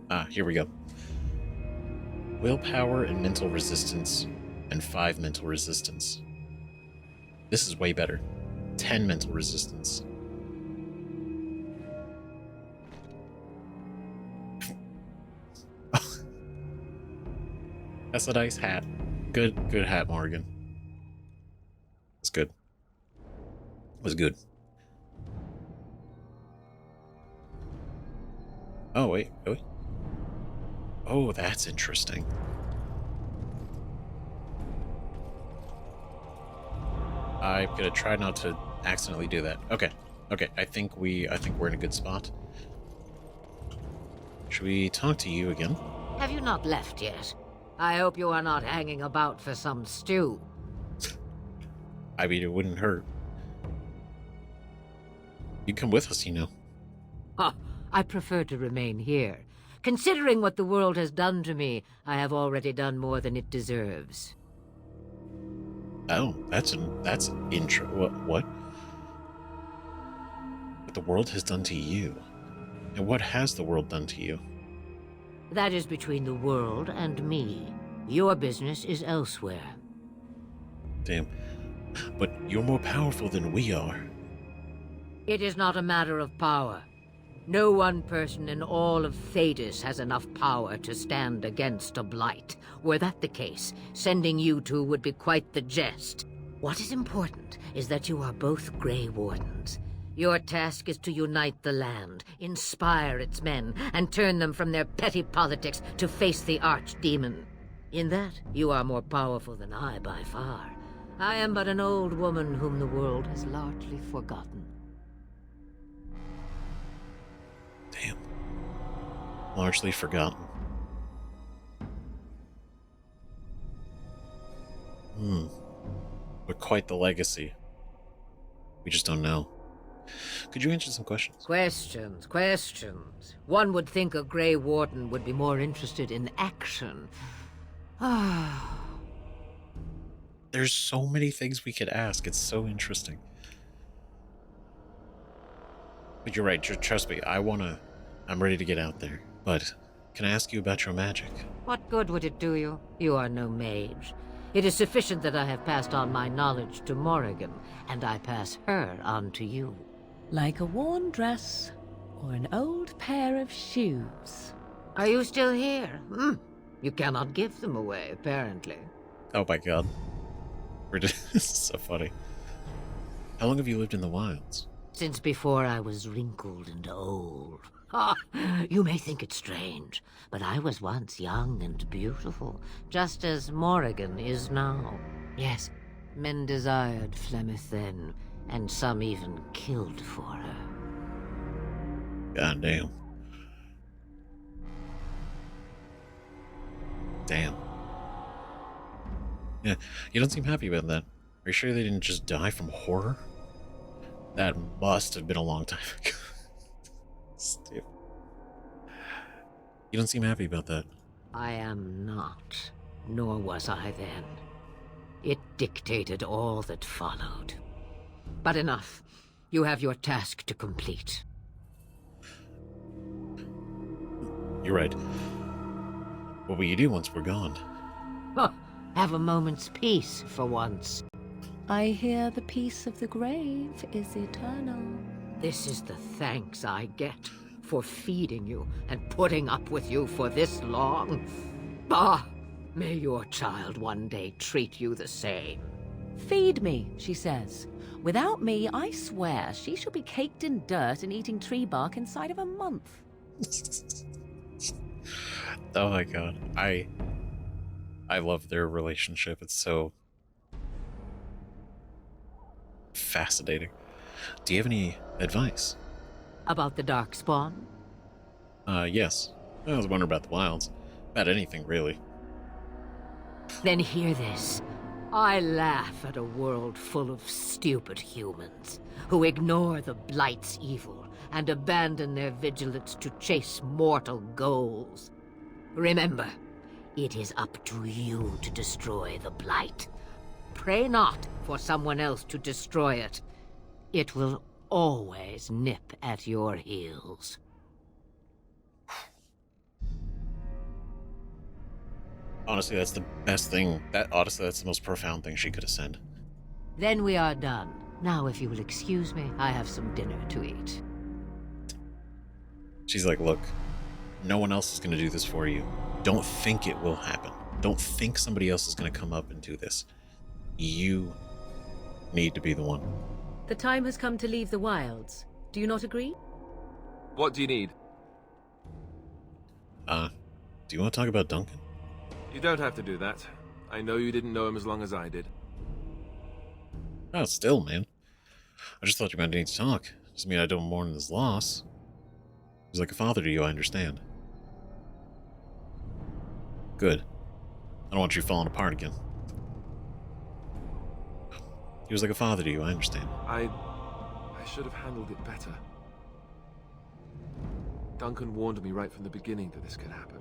Ah, here we go. Willpower and mental resistance, and 5 mental resistance. This is way better. 10 mental resistance. That's a nice hat. Good hat, Morrigan. It's good. It was good. Oh, wait, really? Oh, that's interesting. I'm gonna try not to accidentally do that. Okay. Okay, I think we're in a good spot. Should we talk to you again?
Have you not left yet? I hope you are not hanging about for some stew.
I mean, it wouldn't hurt. You come with us, you know.
I prefer to remain here. Considering what the world has done to me, I have already done more than it deserves.
Oh, that's an intro. What? What the world has done to you? And what has the world done to you?
That is between the world and me. Your business is elsewhere.
Damn. But you're more powerful than we are.
It is not a matter of power. No one person in all of Thedas has enough power to stand against a blight. Were that the case, sending you two would be quite the jest. What is important is that you are both Grey Wardens. Your task is to unite the land, inspire its men, and turn them from their petty politics to face the archdemon. In that, you are more powerful than I by far. I am but an old woman whom the world has largely forgotten.
Damn. Largely forgotten. But quite the legacy. We just don't know. Could you answer some questions?
Questions. One would think a Grey Warden would be more interested in action. Ah.
There's so many things we could ask. It's so interesting. But you're right. Trust me. I'm ready to get out there. But can I ask you about your magic?
What good would it do you? You are no mage. It is sufficient that I have passed on my knowledge to Morrigan, and I pass her on to you.
Like a worn dress or an old pair of shoes.
Are you still here? You cannot give them away, apparently.
Oh my god. This is so funny. How long have you lived in the wilds?
Since before I was wrinkled and old. You may think it strange, but I was once young and beautiful, just as Morrigan is now. Yes, men desired Flemeth then, and some even killed for her.
God damn. Damn. Yeah, you don't seem happy about that. Are you sure they didn't just die from horror? That must have been a long time ago. Stupid. You don't seem happy about that.
I am not, nor was I then. It dictated all that followed. But enough. You have your task to complete.
You're right. What will you do once we're gone?
Have a moment's peace for once.
I hear the peace of the grave is eternal.
This is the thanks I get for feeding you and putting up with you for this long. Bah! May your child one day treat you the same.
Feed me, she says. Without me, I swear she shall be caked in dirt and eating tree bark inside of a month.
Oh my god. I love their relationship. It's so fascinating. Do you have any advice?
About the Darkspawn?
Yes. I was wondering about the wilds. About anything, really.
Then hear this. I laugh at a world full of stupid humans who ignore the Blight's evil and abandon their vigilance to chase mortal goals. Remember, it is up to you to destroy the Blight. Pray not for someone else to destroy it. It will always nip at your heels.
Honestly, that's the best thing. Honestly, that's the most profound thing she could have said.
Then we are done. Now, if you will excuse me, I have some dinner to eat.
She's like, look, no one else is going to do this for you. Don't think it will happen. Don't think somebody else is going to come up and do this. You need to be the one.
The time has come to leave the wilds. Do you not agree?
What do you need?
Do you want to talk about Duncan?
You don't have to do that. I know you didn't know him as long as I did.
Oh, still, man. I just thought you might need to talk. Doesn't mean I don't mourn his loss. He was like a father to you, I understand. Good. I don't want you falling apart again. He was like a father to you, I understand.
I should have handled it better. Duncan warned me right from the beginning that this could happen.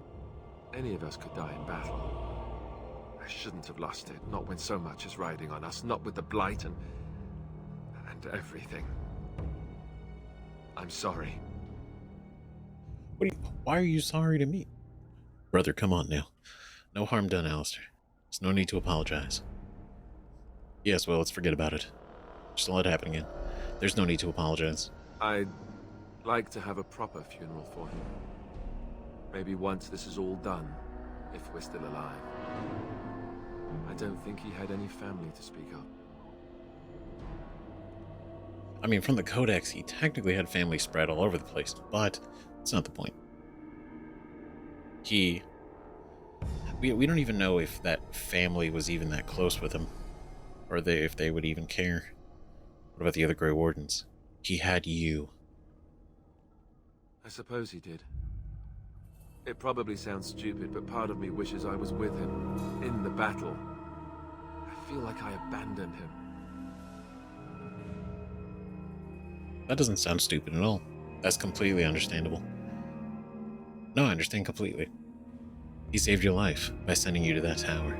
Any of us could die in battle. I shouldn't have lost it, not when so much is riding on us, not with the Blight and everything. I'm sorry.
Why are you sorry to me? Brother, come on now. No harm done, Alistair. There's no need to apologize. Yes, well, let's forget about it. Just don't let it happen again. There's no need to apologize.
I'd like to have a proper funeral for him. Maybe once this is all done, if we're still alive. I don't think he had any family to speak of.
I mean, from the Codex, he technically had family spread all over the place, but that's not the point. We don't even know if that family was even that close with him, or if they would even care. What about the other Grey Wardens? He had you.
I suppose he did. It probably sounds stupid, but part of me wishes I was with him, in the battle. I feel like I abandoned him.
That doesn't sound stupid at all. That's completely understandable. No, I understand completely. He saved your life by sending you to that tower.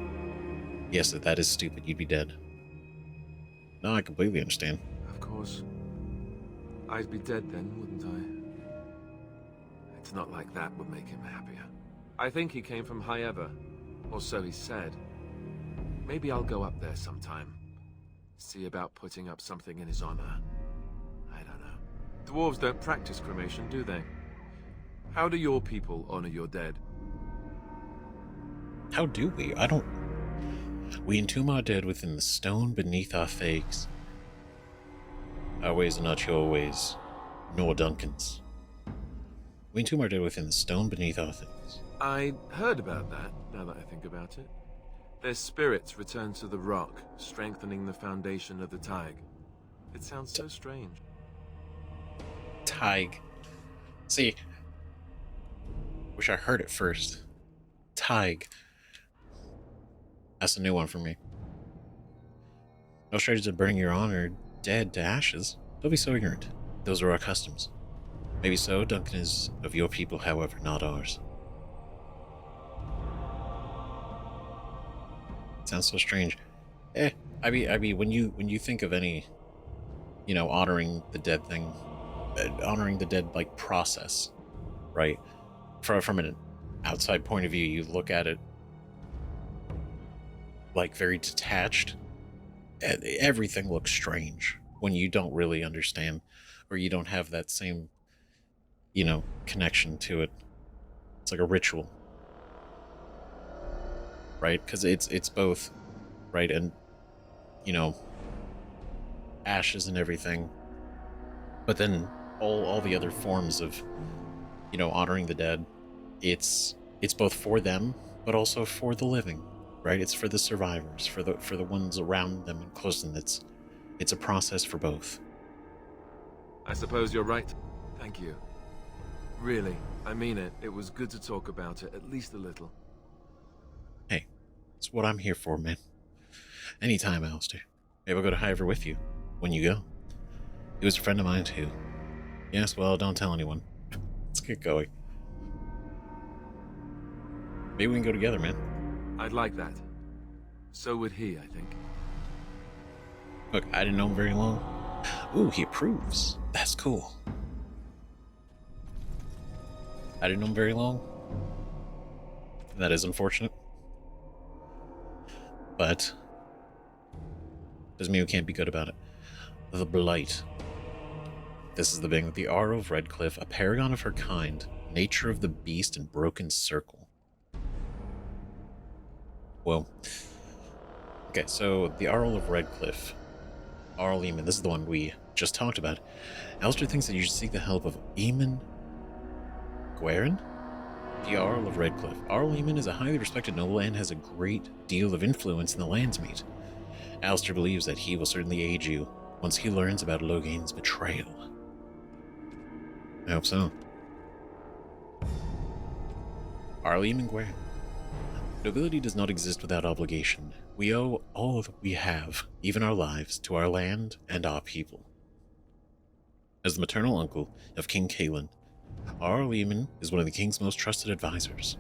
Yes, if that is stupid, you'd be dead. No, I completely understand.
Of course. I'd be dead then, wouldn't I? It's not like that would make him happier. I think he came from High Ever, or so he said. Maybe I'll go up there sometime. See about putting up something in his honor. I don't know. Dwarves don't practice cremation, do they? How do your people honor your dead?
How do we? I don't... We entomb our dead within the stone beneath our fakes. Our ways are not your ways, nor Duncan's. We entomb our dead within the stone beneath our things.
I heard about that, now that I think about it. Their spirits return to the rock, strengthening the foundation of the Tig. It sounds so strange.
Tig. See, wish I heard it first. Tig. That's a new one for me. No strangers to burning your honor dead to ashes. Don't be so ignorant. Those are our customs. Maybe so, Duncan is of your people, however, not ours. Sounds so strange. I mean, when you think of any, honoring the dead thing, honoring the dead like process, right? From an outside point of view, you look at it like very detached. Everything looks strange when you don't really understand, or you don't have that same, connection to it. It's like a ritual. Right, because it's both, right, and ashes and everything, but then all the other forms of honoring the dead, it's both for them but also for the living, right? It's for the survivors, for the ones around them and close to them. It's a process for both.
I suppose you're right. Thank you. Really, I mean it. It was good to talk about it, at least a little.
Hey, it's what I'm here for, man. Anytime, Alistair. Maybe I'll go to High-Ever with you, when you go. He was a friend of mine, too. Yes, well, don't tell anyone. Let's get going. Maybe we can go together, man.
I'd like that. So would he, I think.
Look, I didn't know him very long. Ooh, he approves. That's cool. I didn't know him very long. That is unfortunate. But doesn't mean we can't be good about it. The Blight. This is the being of the Arl of Redcliffe, a paragon of her kind, nature of the beast and broken circle. Well, okay, so the Arl of Redcliffe, Arl Eamon, this is the one we just talked about. Alistair thinks that you should seek the help of Eamon Guerin, the Arl of Redcliffe. Arl Eamon is a highly respected noble and has a great deal of influence in the Landsmeet. Alistair believes that he will certainly aid you once he learns about Logain's betrayal. I hope so. Arl Eamon Guerin. Nobility does not exist without obligation. We owe all that we have, even our lives, to our land and our people. As the maternal uncle of King Cailan, Arl Eamon is one of the king's most trusted advisors.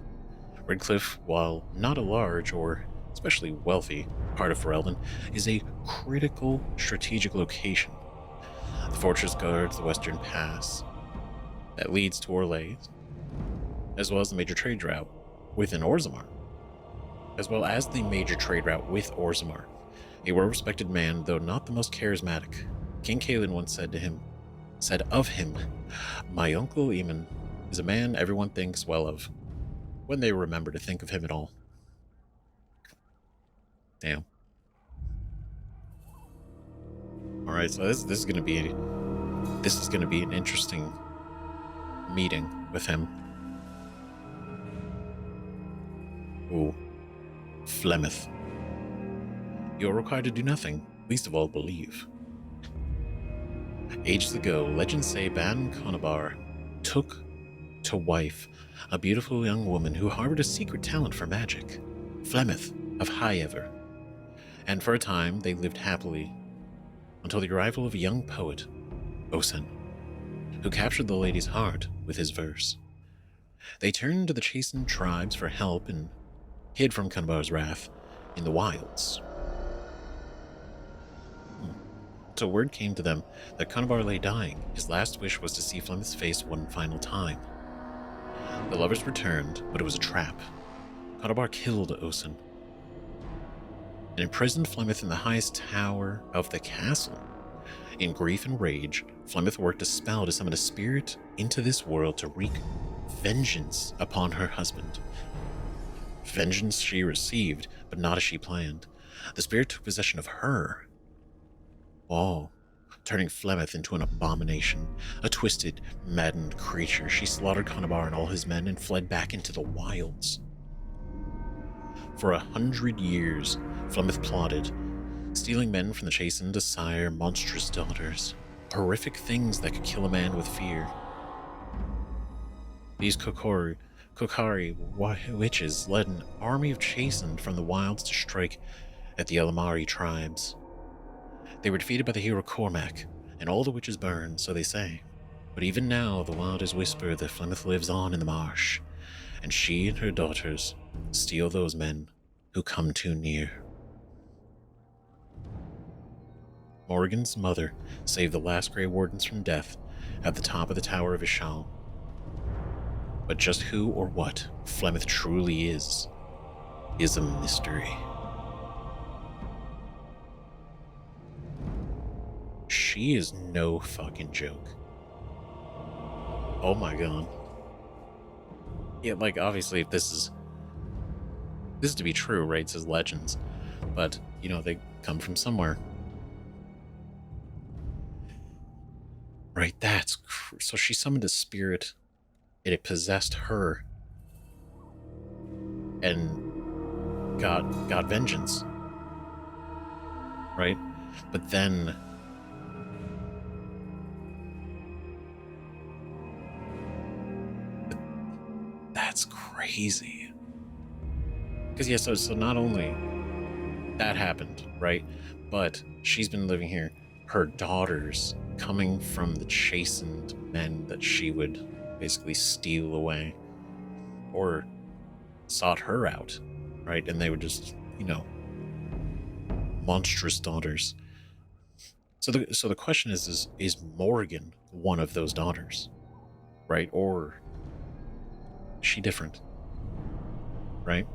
Redcliffe, while not a large or especially wealthy part of Ferelden, is a critical strategic location. The fortress guards the western pass that leads to Orlais, as well as the major trade route within Orzammar. A well-respected man, though not the most charismatic. King Cailan once said of him, "My uncle Eamon is a man everyone thinks well of, when they remember to think of him at all." Damn. All right, so this is gonna be an interesting meeting with him. Ooh, Flemeth. You are required to do nothing, least of all believe. Ages ago, legends say Ban Conabar took to wife a beautiful young woman who harbored a secret talent for magic, Flemeth of High-Ever. And for a time, they lived happily until the arrival of a young poet, Osen. who captured the lady's heart with his verse. They turned to the chastened tribes for help and hid from Canabar's wrath in the wilds. So word came to them that Canabar lay dying. His last wish was to see Flemeth's face one final time. The lovers returned, but it was a trap. Canabar killed Osen and imprisoned Flemeth in the highest tower of the castle. In grief and rage, Flemeth worked a spell to summon a spirit into this world to wreak vengeance upon her husband. Vengeance she received, but not as she planned. The spirit took possession of her, turning Flemeth into an abomination, a twisted, maddened creature. She slaughtered Canabar and all his men and fled back into the wilds. For 100 years, Flemeth plotted, stealing men from the chastened to sire monstrous daughters, horrific things that could kill a man with fear. These Kokari witches led an army of chastened from the wilds to strike at the Elamari tribes. They were defeated by the hero Cormac, and all the witches burned, so they say. But even now, the wilders whisper that Flemeth lives on in the marsh, and she and her daughters steal those men who come too near. Morrigan's mother saved the last Grey Wardens from death at the top of the Tower of Ishal. But just who or what Flemeth truly is a mystery. She is no fucking joke. Oh my god. Yeah, like, obviously, if this is to be true, right? It says legends. But, you know, they come from somewhere. Right, so she summoned a spirit, and it possessed her, and got vengeance. Right? But then that's crazy. Because, yeah, so not only that happened, right? But she's been living here. Her daughters coming from the chastened men that she would basically steal away or sought her out, right? And they were just, you know, monstrous daughters. So the question is Morrigan one of those daughters, right? Or is she different, right?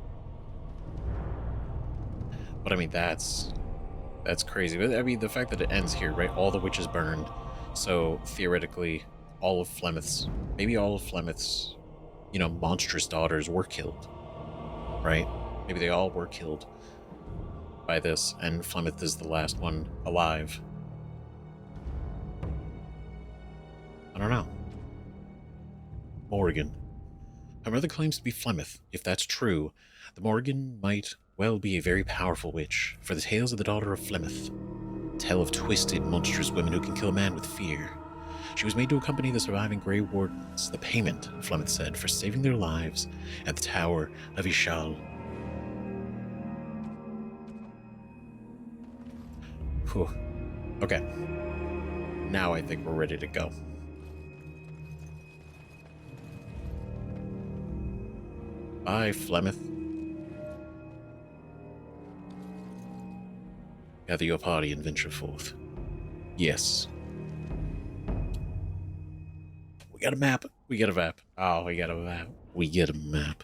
But I mean, that's crazy. But I mean, the fact that it ends here, right? All the witches burned. So theoretically, maybe all of Flemeth's, you know, monstrous daughters were killed, right? Maybe they all were killed by this, and Flemeth is the last one alive. I don't know. Morrigan. Her mother claims to be Flemeth. If that's true, the Morrigan might well be a very powerful witch, for the tales of the daughter of Flemeth tell of twisted, monstrous women who can kill a man with fear. She was made to accompany the surviving Grey Wardens, the payment, Flemeth said, for saving their lives at the Tower of Ishal. Whew. Okay. Now I think we're ready to go. Bye, Flemeth. Gather your party and venture forth. Yes. We got a map. We get a map. Oh, we got a map. We get a map.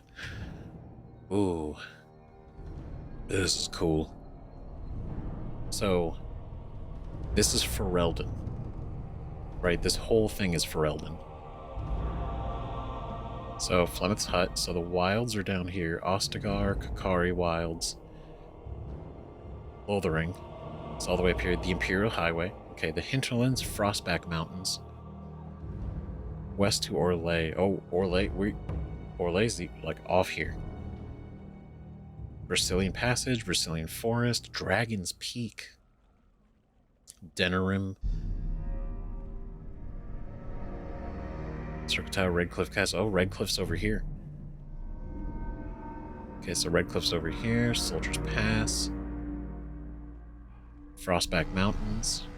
Ooh. This is cool. So, this is Ferelden. Right? This whole thing is Ferelden. So, Flemeth's hut. So the wilds are down here. Ostigar, Kokari wilds. Lothering. It's all the way up here. The Imperial Highway. Okay, the hinterlands, Frostback Mountains. West to Orlais. Oh, Orlais. Orlais, like, off here. Brazilian Passage, Brazilian Forest, Dragon's Peak. Denerim. Circuitile, Redcliffe Castle. Oh, Redcliffe's over here. Okay, so Redcliffe's over here. Soldier's Pass. Frostback Mountains.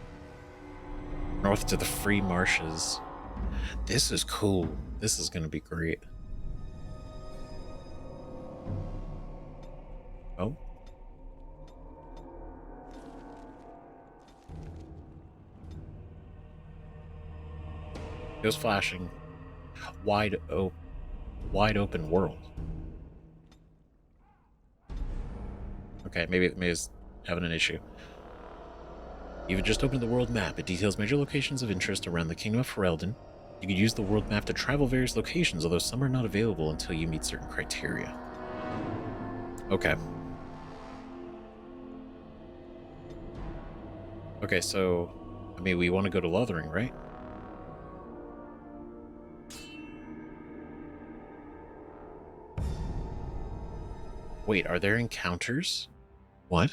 North to the Free Marshes. This is cool. This is gonna be great. Oh. It was flashing. Wide open world. Okay, maybe it's having an issue. You've just opened the world map. It details major locations of interest around the Kingdom of Ferelden. You could use the world map to travel various locations, although some are not available until you meet certain criteria. Okay. Okay, so, I mean, we want to go to Lothering, right? Wait, are there encounters? What?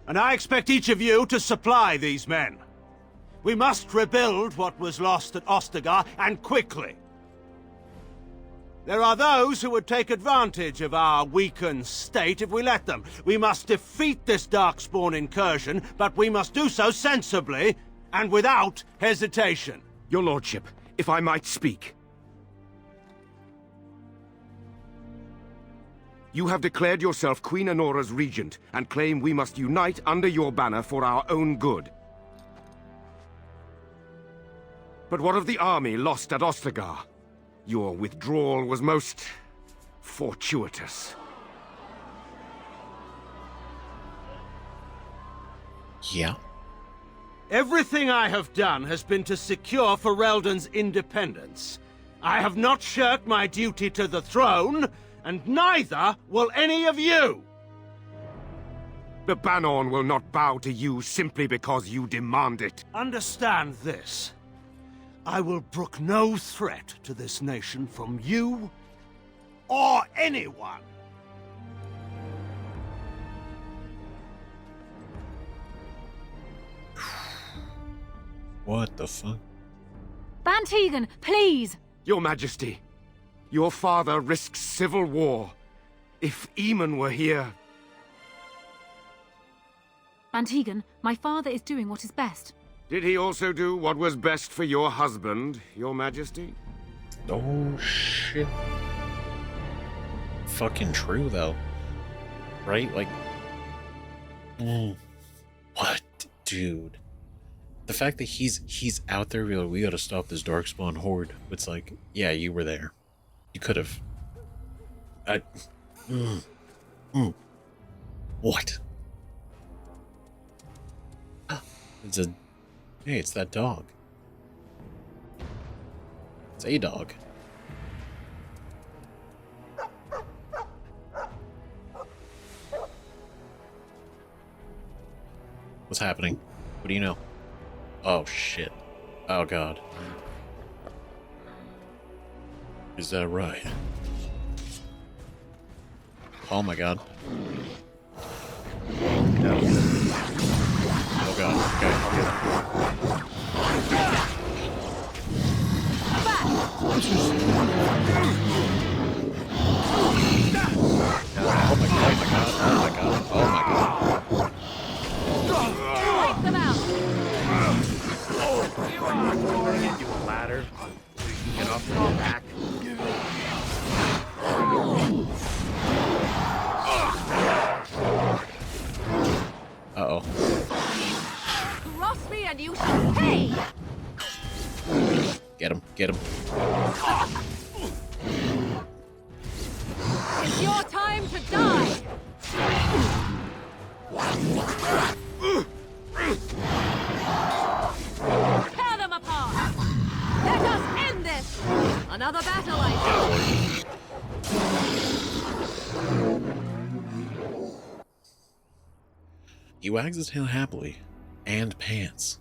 And I expect each of you to supply these men. We must rebuild what was lost at Ostigar, and quickly. There are those who would take advantage of our weakened state if we let them. We must defeat this Darkspawn incursion, but we must do so sensibly and without hesitation.
Your lordship, if I might speak. You have declared yourself Queen Honora's regent, and claim we must unite under your banner for our own good. But what of the army lost at Ostigar? Your withdrawal was most fortuitous.
Yeah.
Everything I have done has been to secure Ferelden's independence. I have not shirked my duty to the throne, and neither will any of you!
The Banon will not bow to you simply because you demand it.
Understand this. I will brook no threat to this nation from you or anyone.
What the fuck?
Bantegan, please!
Your Majesty, your father risks civil war. If Eamon were here...
Bantegan, my father is doing what is best.
Did he also do what was best for your husband, your Majesty?
Oh, shit. Fucking true, though. Right? Like... What? Dude. The fact that he's out there, like, we gotta stop this Darkspawn horde. It's like, yeah, you were there. You could have. What? It's a... Hey, it's that dog. It's a dog. What's happening? What do you know? Oh, shit. Oh, God. Is that right? Oh, my God. No. Oh, God. Okay. Oh, my God. Oh, my God. Oh, my God.
Take them out!
Get you a ladder so you can get off your back.
Uh-oh.
Cross me and you shall pay!
Get him. Get him.
It's your time to die! Tear them apart! Let us end this! Another battle, I think!
He wags his tail happily, and pants.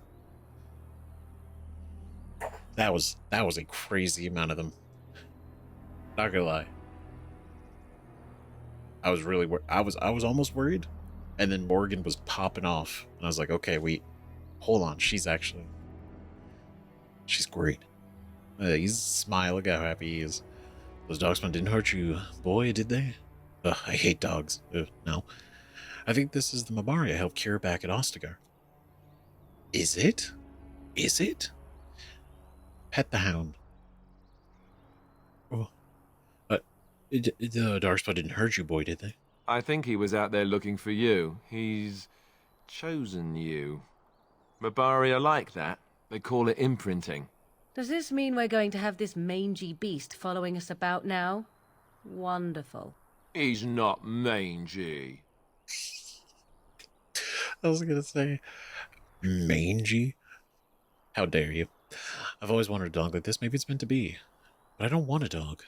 That was a crazy amount of them. Not gonna lie. I was really I was almost worried, and then Morrigan was popping off, and I was like, okay, wait, hold on, she's great. He's a smile, look how happy he is. Those dogsmen didn't hurt you, boy, did they? Ugh, I hate dogs. Ugh, no. I think this is the Mabari I helped cure back at Ostigar. Is it? Is it? Pet the hound. Oh, the Darkspawn didn't hurt you, boy, did they?
I think he was out there looking for you. He's chosen you. Mabari are like that. They call it imprinting.
Does this mean we're going to have this mangy beast following us about now? Wonderful.
He's not mangy.
I was gonna say, mangy? How dare you? I've always wanted a dog like this. Maybe it's meant to be. But I don't want a dog.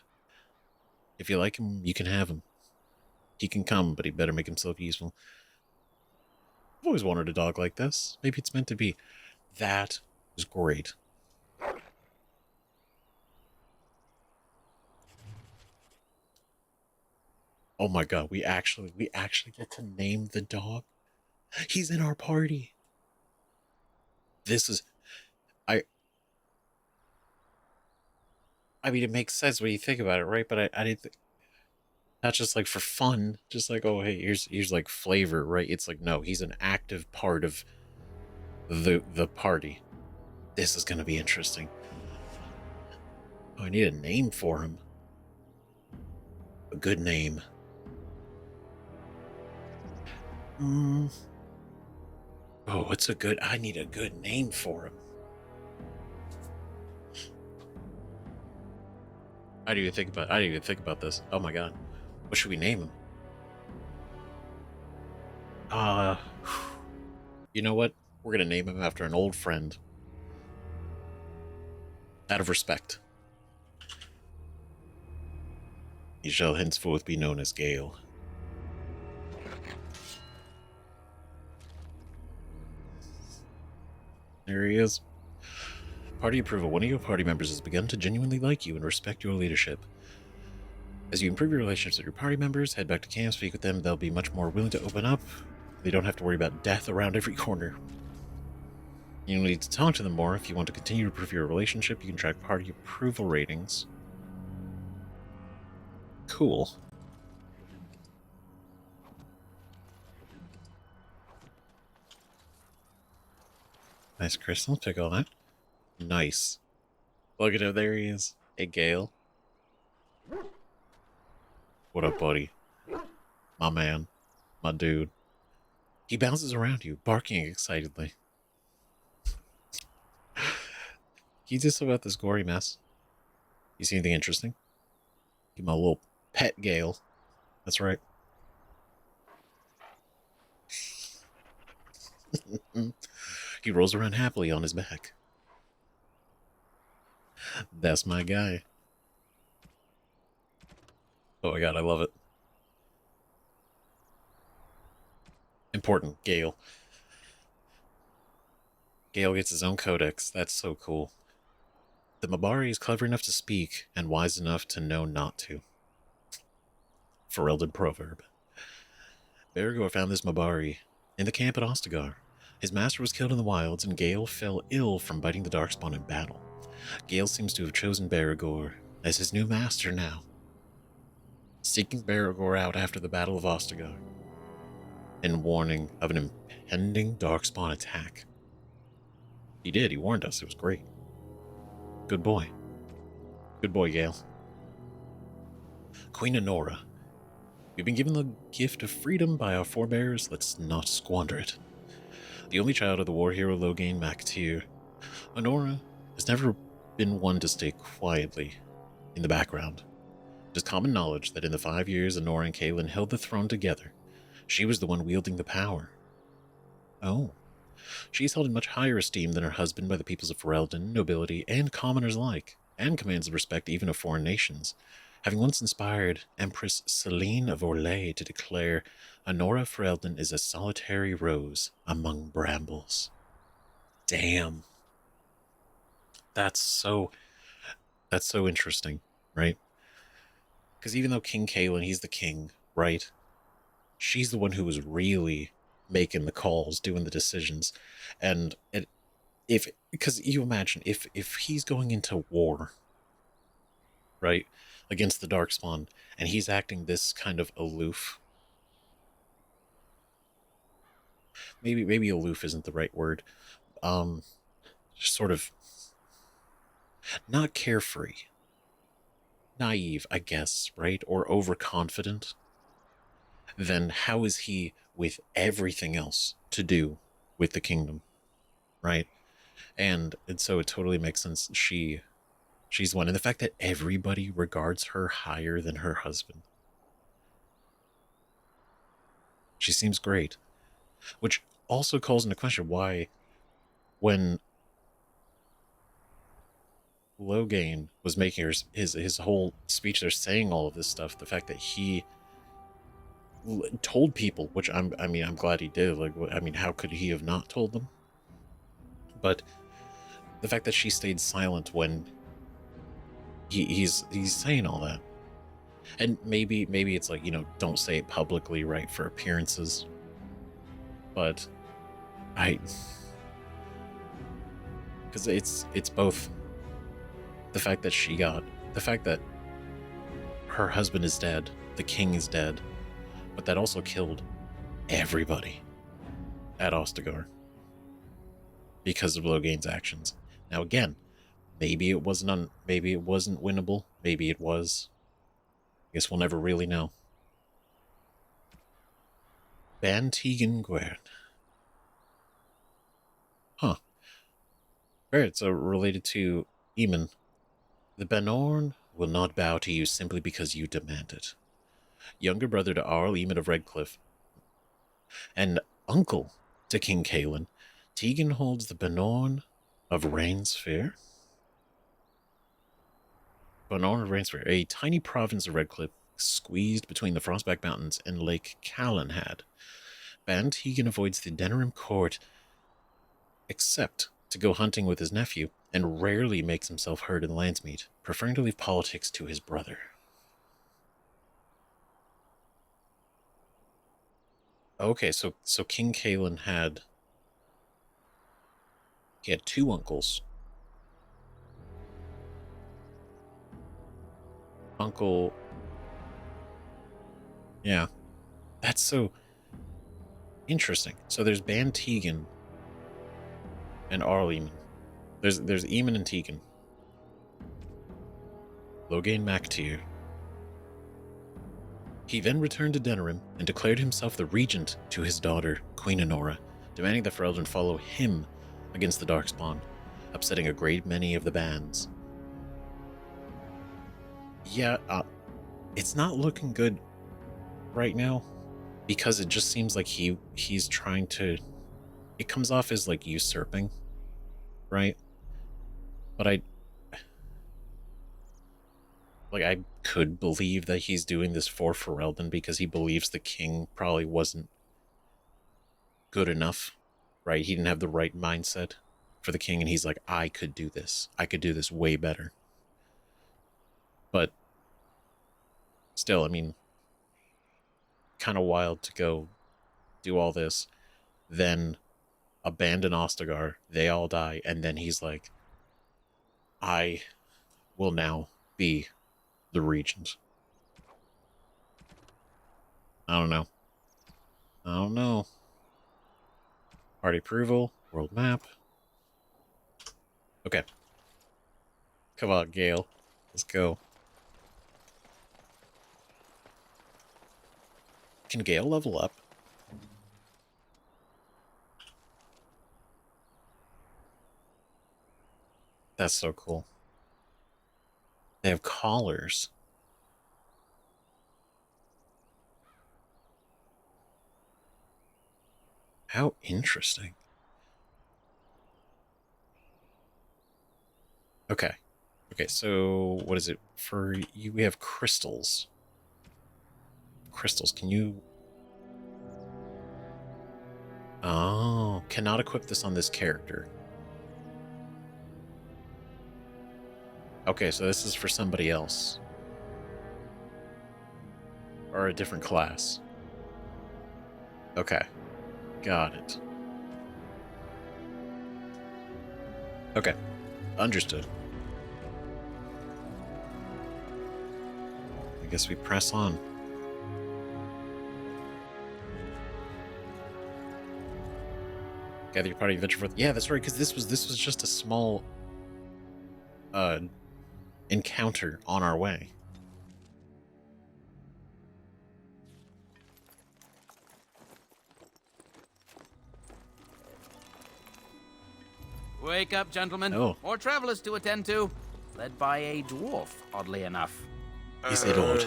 If you like him, you can have him. He can come, but he better make himself useful. I've always wanted a dog like this. Maybe it's meant to be. That was great. Oh my god, we actually get to name the dog. He's in our party. This is I mean, it makes sense when you think about it, right? But I didn't think, not just like for fun, just like, oh hey, here's like flavor, right? It's like, no, he's an active part of the party. This is gonna be interesting. Oh, I need a name for him. A good name. Oh, what's a good... I need a good name for him. I didn't even think about this. Oh my god. What should we name him? You know what? We're gonna name him after an old friend. Out of respect. He shall henceforth be known as Gale. There he is. Party approval. One of your party members has begun to genuinely like you and respect your leadership. As you improve your relationships with your party members, head back to camp, speak with them. They'll be much more willing to open up. They don't have to worry about death around every corner. You need to talk to them more. If you want to continue to improve your relationship, you can track party approval ratings. Cool. Nice crystal. Take all that. Nice. Look at him. There he is. Hey, Gale. What up, buddy? My man. My dude. He bounces around you, barking excitedly. Can you do something about this gory mess? You see anything interesting? Give my little pet Gale. That's right. He rolls around happily on his back. That's my guy. Oh my god, I love it. Important, Gale. Gale gets his own codex. That's so cool. The Mabari is clever enough to speak and wise enough to know not to. Ferelden proverb. Baragor found this Mabari in the camp at Ostigar. His master was killed in the wilds, and Gale fell ill from biting the Darkspawn in battle. Gale seems to have chosen Baragor as his new master now, seeking Baragor out after the Battle of Ostigar, and warning of an impending Darkspawn attack. He did, he warned us, it was great. Good boy. Good boy, Gale. Queen Honora. We've been given the gift of freedom by our forebears, let's not squander it. The only child of the war hero Logain MacTyr, Honora has never been one to stay quietly in the background. It is common knowledge that in the 5 years Honora and Kaelin held the throne together, she was the one wielding the power. Oh. She is held in much higher esteem than her husband by the peoples of Ferelden, nobility, and commoners alike, and commands the respect even of foreign nations, having once inspired Empress Celine of Orlais to declare, Honora Ferelden is a solitary rose among brambles. Damn. That's so interesting, right? Because even though King Kaelin, he's the king, right? She's the one who was really making the calls, doing the decisions. And because you imagine, if he's going into war, right, against the Darkspawn, and he's acting this kind of aloof, maybe aloof isn't the right word. Sort of not carefree, naive, I guess, right? Or overconfident. Then how is he with everything else to do with the kingdom, right? And so it totally makes sense. She's one, and the fact that everybody regards her higher than her husband. She seems great, which also calls into question why, when Logain was making his whole speech, they're saying all of this stuff. The fact that he told people, which I'm glad he did. Like, I mean, how could he have not told them? But the fact that she stayed silent when he's saying all that, and maybe it's like, you know, don't say it publicly, right, for appearances. But because it's both the fact that her husband is dead, the king is dead, but that also killed everybody at Ostigar because of Logain's actions. Now again, maybe it wasn't winnable, maybe it was. I guess we'll never really know. Bantegan Gwern. Huh. Alright, so related to Eamon. The Banorn will not bow to you simply because you demand it. Younger brother to Arl Eamon of Redcliffe, and uncle to King Caelan, Tegan holds the Banorn of Rainsphere. Banorn of Rainsphere, a tiny province of Redcliffe squeezed between the Frostback Mountains and Lake Calenhad. Ban Tegan avoids the Denerim court except to go hunting with his nephew, and rarely makes himself heard in Landsmeet, preferring to leave politics to his brother. Okay, so King Caelan had two uncles. Yeah, that's so interesting. So there's Ban Tegan and Arl Eamon. There's Eamon and Tegan. Logain MacTier. He then returned to Denerim and declared himself the regent to his daughter, Queen Honora, demanding that Ferelden follow him against the Darkspawn, upsetting a great many of the bands. Yeah, it's not looking good right now, because it just seems like he's trying to... It comes off as like usurping, right? But I could believe that he's doing this for Ferelden because he believes the king probably wasn't good enough, right? He didn't have the right mindset for the king, and he's like, I could do this. I could do this way better. But still, I mean, kind of wild to go do all this, then abandon Ostigar, they all die, and then he's like, I will now be the regent. I don't know. Party approval, world map. Okay. Come on, Gale. Let's go. Can Gale level up? That's so cool. They have collars. How interesting. Okay. Okay, so what is it? For you, we have crystals. Crystals, can you... Oh, cannot equip this on this character. Okay, so this is for somebody else. Or a different class. Okay. Got it. Okay. Understood. I guess we press on. Gather your party, venture forth. Yeah, that's right, because this was just a small encounter on our way.
Wake up, gentlemen.
Oh.
More travelers to attend to. Led by a dwarf, oddly enough.
Is it odd?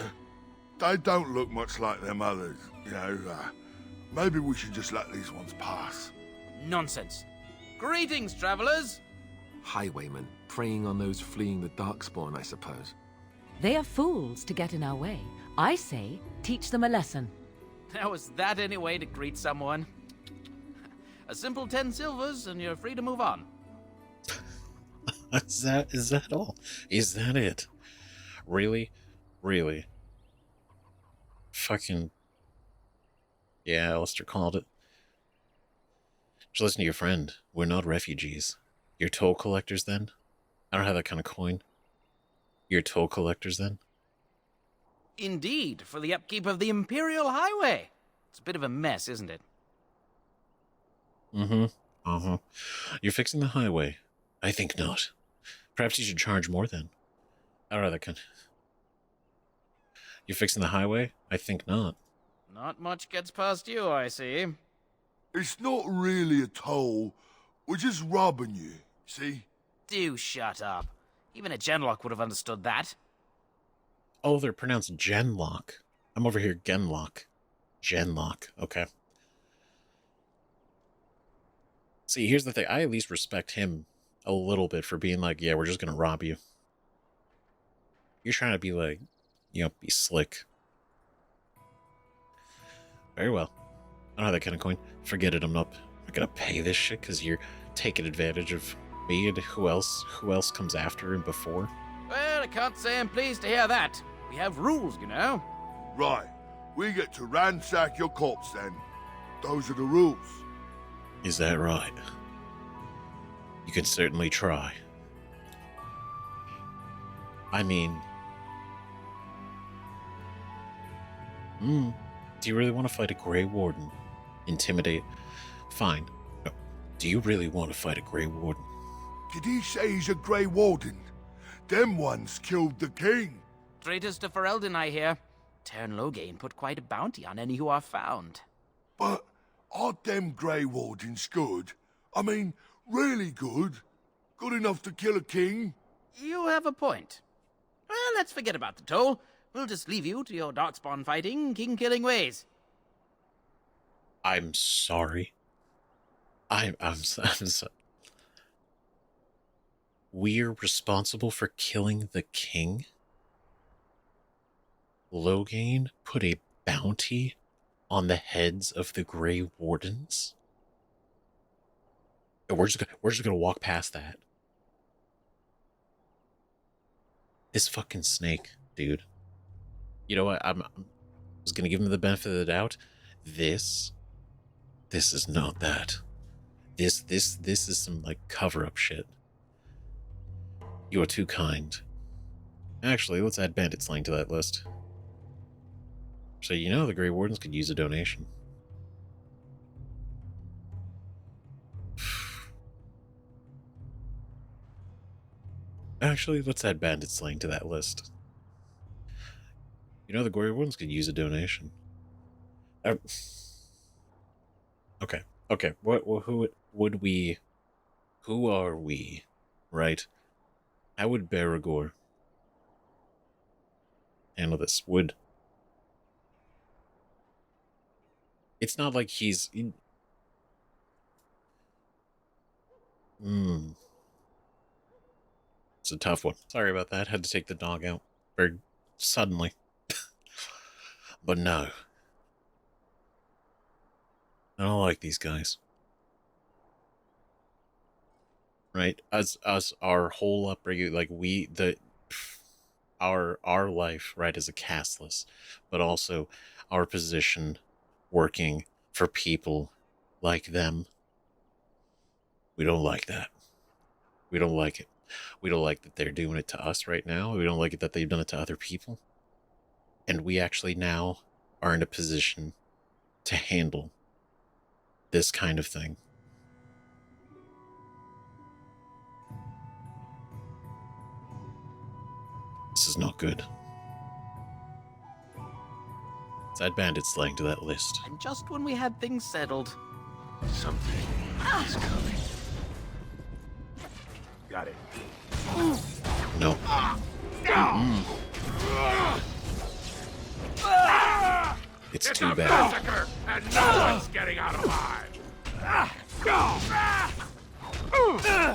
They don't look much like them others, you know. Maybe we should just let these ones pass.
Nonsense. Greetings, travelers.
Highwaymen, preying on those fleeing the Darkspawn, I suppose.
They are fools to get in our way. I say, teach them a lesson.
Now, is that any way to greet someone? A simple 10 silvers, and you're free to move on.
Is that all? Is that it? Really? Really? Fucking... Yeah, Alistair called it. Just listen to your friend. We're not refugees. You're toll collectors, then? I don't have that kind of coin. You're toll collectors, then?
Indeed, for the upkeep of the Imperial Highway. It's a bit of a mess, isn't it?
Mm-hmm. Uh-huh. You're fixing the highway. I think not. Perhaps you should charge more, then. I don't know that kind. You're fixing the highway? I think not.
Not much gets past you, I see.
It's not really a toll. We're just robbing you, see?
Do shut up. Even a Genlock would have understood that.
Oh, they're pronounced Genlock. I'm over here Genlock. Genlock, okay. See, here's the thing. I at least respect him a little bit for being like, yeah, we're just gonna rob you. You're trying to be like, you know, be slick. Very well. I don't have that kind of coin. Forget it, I'm not gonna pay this shit because you're taking advantage of me and who else comes after and before.
Well, I can't say I'm pleased to hear that. We have rules, you know.
Right. We get to ransack your corpse then. Those are the rules.
Is that right? You can certainly try. I mean... do you really want to fight a Grey Warden? Intimidate? Fine. No. Do you really want to fight a Grey Warden?
Did he say he's a Grey Warden? Them ones killed the king.
Traitors to Ferelden, I hear. Tern Loghain put quite a bounty on any who are found.
But aren't them Grey Wardens good? I mean, really good? Good enough to kill a king?
You have a point. Well, let's forget about the toll. We'll just leave you to your darkspawn fighting, king-killing ways.
I'm sorry. I'm so... We're responsible for killing the king? Loghain put a bounty on the heads of the Grey Wardens? And we're just gonna walk past that. This fucking snake, dude. You know what? I was gonna give him the benefit of the doubt. This is not that. This is some like cover-up shit. You are too kind. Actually, let's add bandit slang to that list. So you know the Grey Wardens could use a donation. Actually, let's add bandit slang to that list. You know the Grey Wardens could use a donation. Okay. Who are we? Right? How would Baragor handle this? It's not like he's... It's a tough one. Sorry about that. Had to take the dog out very suddenly. But no. I don't like these guys. Right? Us, our whole upbringing, like our life, right, as a castless, but also our position working for people like them. We don't like that. We don't like it. We don't like that they're doing it to us right now. We don't like it that they've done it to other people. And we actually now are in a position to handle this kind of thing. is not good. Add bandit slang to that list.
And just when we had things settled.
Something is coming. Got it.
No. It's too bad.
Massacre, and no one's getting out alive.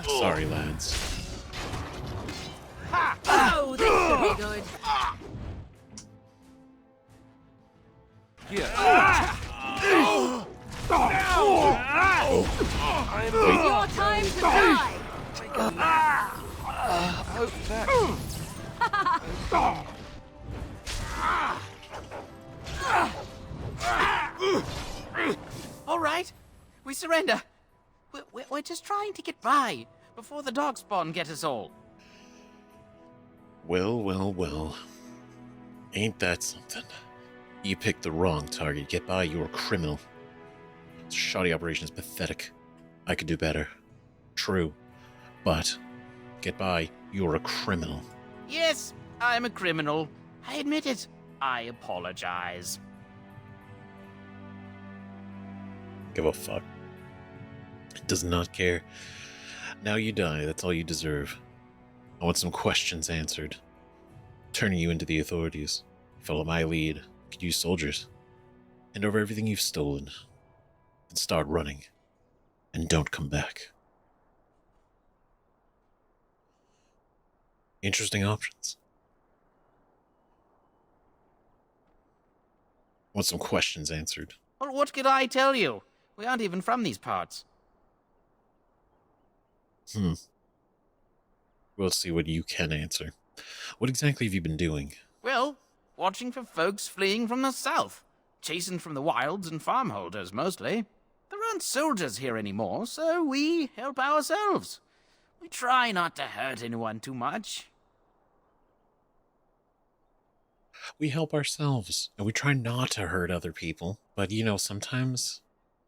Sorry, lads.
Oh, this should be good.
Here.
It's your time to die.
Hope that.
All right, we surrender. We're just trying to get by before the darkspawn get us all.
Well, well, well. Ain't that something? You picked the wrong target. Get by, you're a criminal. This shoddy operation is pathetic. I could do better. True. But, get by, you're a criminal.
Yes, I'm a criminal. I admit it. I apologize.
Give a fuck. Does not care. Now you die, that's all you deserve. I want some questions answered. Turning you into the authorities. Follow my lead. Could use soldiers. Hand over everything you've stolen. And start running. And don't come back. Interesting options. Want some questions answered.
Well, what could I tell you? We aren't even from these parts.
We'll see what you can answer. What exactly have you been doing?
Well, watching for folks fleeing from the south. Chasing from the wilds and farmholders, mostly. There aren't soldiers here anymore, so we help ourselves. We try not to hurt anyone too much.
We help ourselves, and we try not to hurt other people. But, you know, sometimes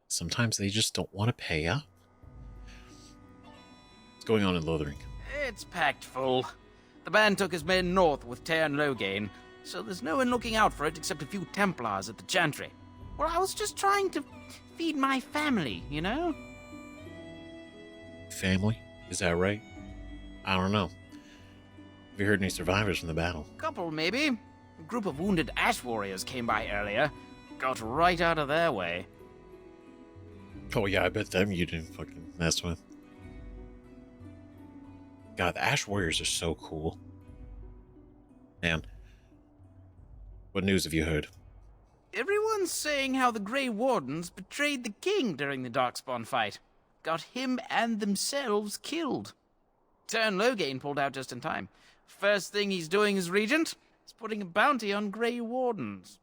they just don't want to pay up. What's going on in Lothering?
It's packed full. The band took his men north with Tairn Logain, so there's no one looking out for it except a few Templars at the Chantry. Well, I was just trying to feed my family, you know?
Family? Is that right? I don't know. Have you heard any survivors from the battle?
Couple, maybe. A group of wounded ash warriors came by earlier. Got right out of their way.
Oh yeah, I bet them you didn't fucking mess with. God, the Ash Warriors are so cool. Man, what news have you heard?
Everyone's saying how the Grey Wardens betrayed the king during the Darkspawn fight. Got him and themselves killed. Tairn Logain pulled out just in time. First thing he's doing as regent is putting a bounty on Grey Wardens.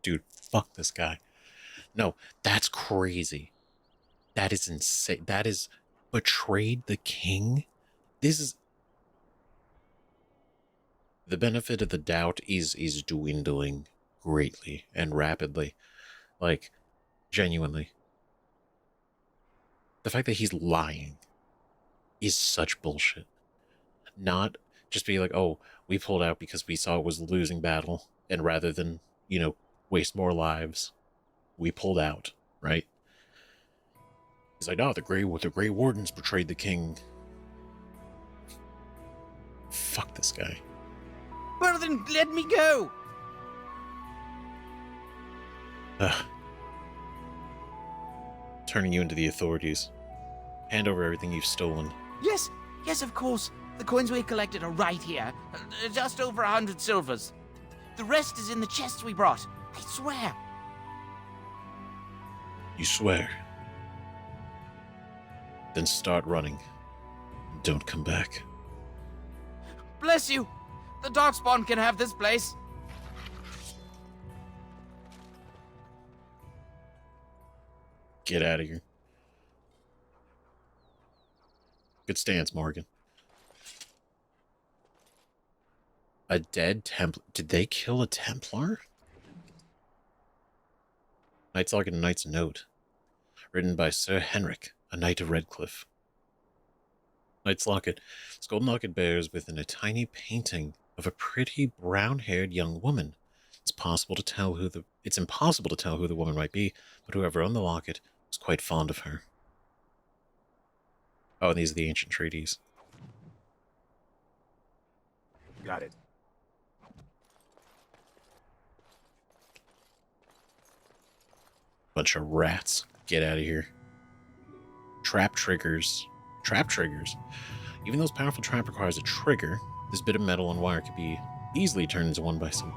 Dude, fuck this guy. No, that's crazy. That is insane. That is betrayed the king? This is... The benefit of the doubt is dwindling greatly and rapidly. Like, genuinely. The fact that he's lying is such bullshit. Not just be like, oh, we pulled out because we saw it was a losing battle, and rather than, you know, waste more lives, we pulled out, right? He's like, no, the Grey Wardens betrayed the king. Fuck this guy.
Well, then let me go!
Turning you into the authorities. Hand over everything you've stolen.
Yes, of course. The coins we collected are right here. Just over 100 silvers. The rest is in the chests we brought. I swear.
You swear? Then start running. Don't come back.
Bless you! The Darkspawn can have this place.
Get out of here. Good stance, Morrigan. A dead Templar? Did they kill a Templar? Knight's Log and a Knight's Note. Written by Sir Henrik, a Knight of Redcliffe. Knight's Locket. This golden locket bears within a tiny painting of a pretty brown-haired young woman. It's impossible to tell who the woman might be, but whoever owned the locket was quite fond of her. Oh, and these are the ancient treaties.
Got it.
Bunch of rats. Get out of here. Trap triggers. Trap triggers. Even though this powerful trap requires a trigger, this bit of metal and wire could be easily turned into one by some...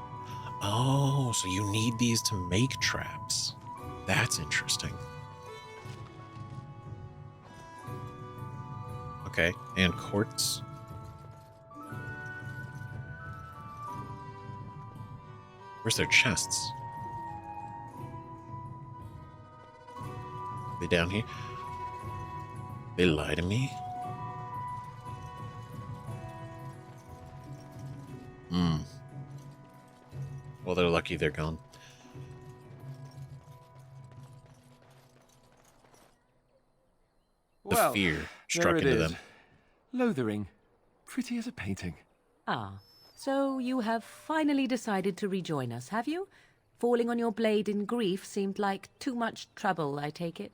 Oh, so you need these to make traps. That's interesting. Okay, and quartz. Where's their chests? They down here? They lie to me? Well, they're lucky they're gone. The fear struck into them.
Lothering. Pretty as a painting.
Ah, so you have finally decided to rejoin us, have you? Falling on your blade in grief seemed like too much trouble, I take it.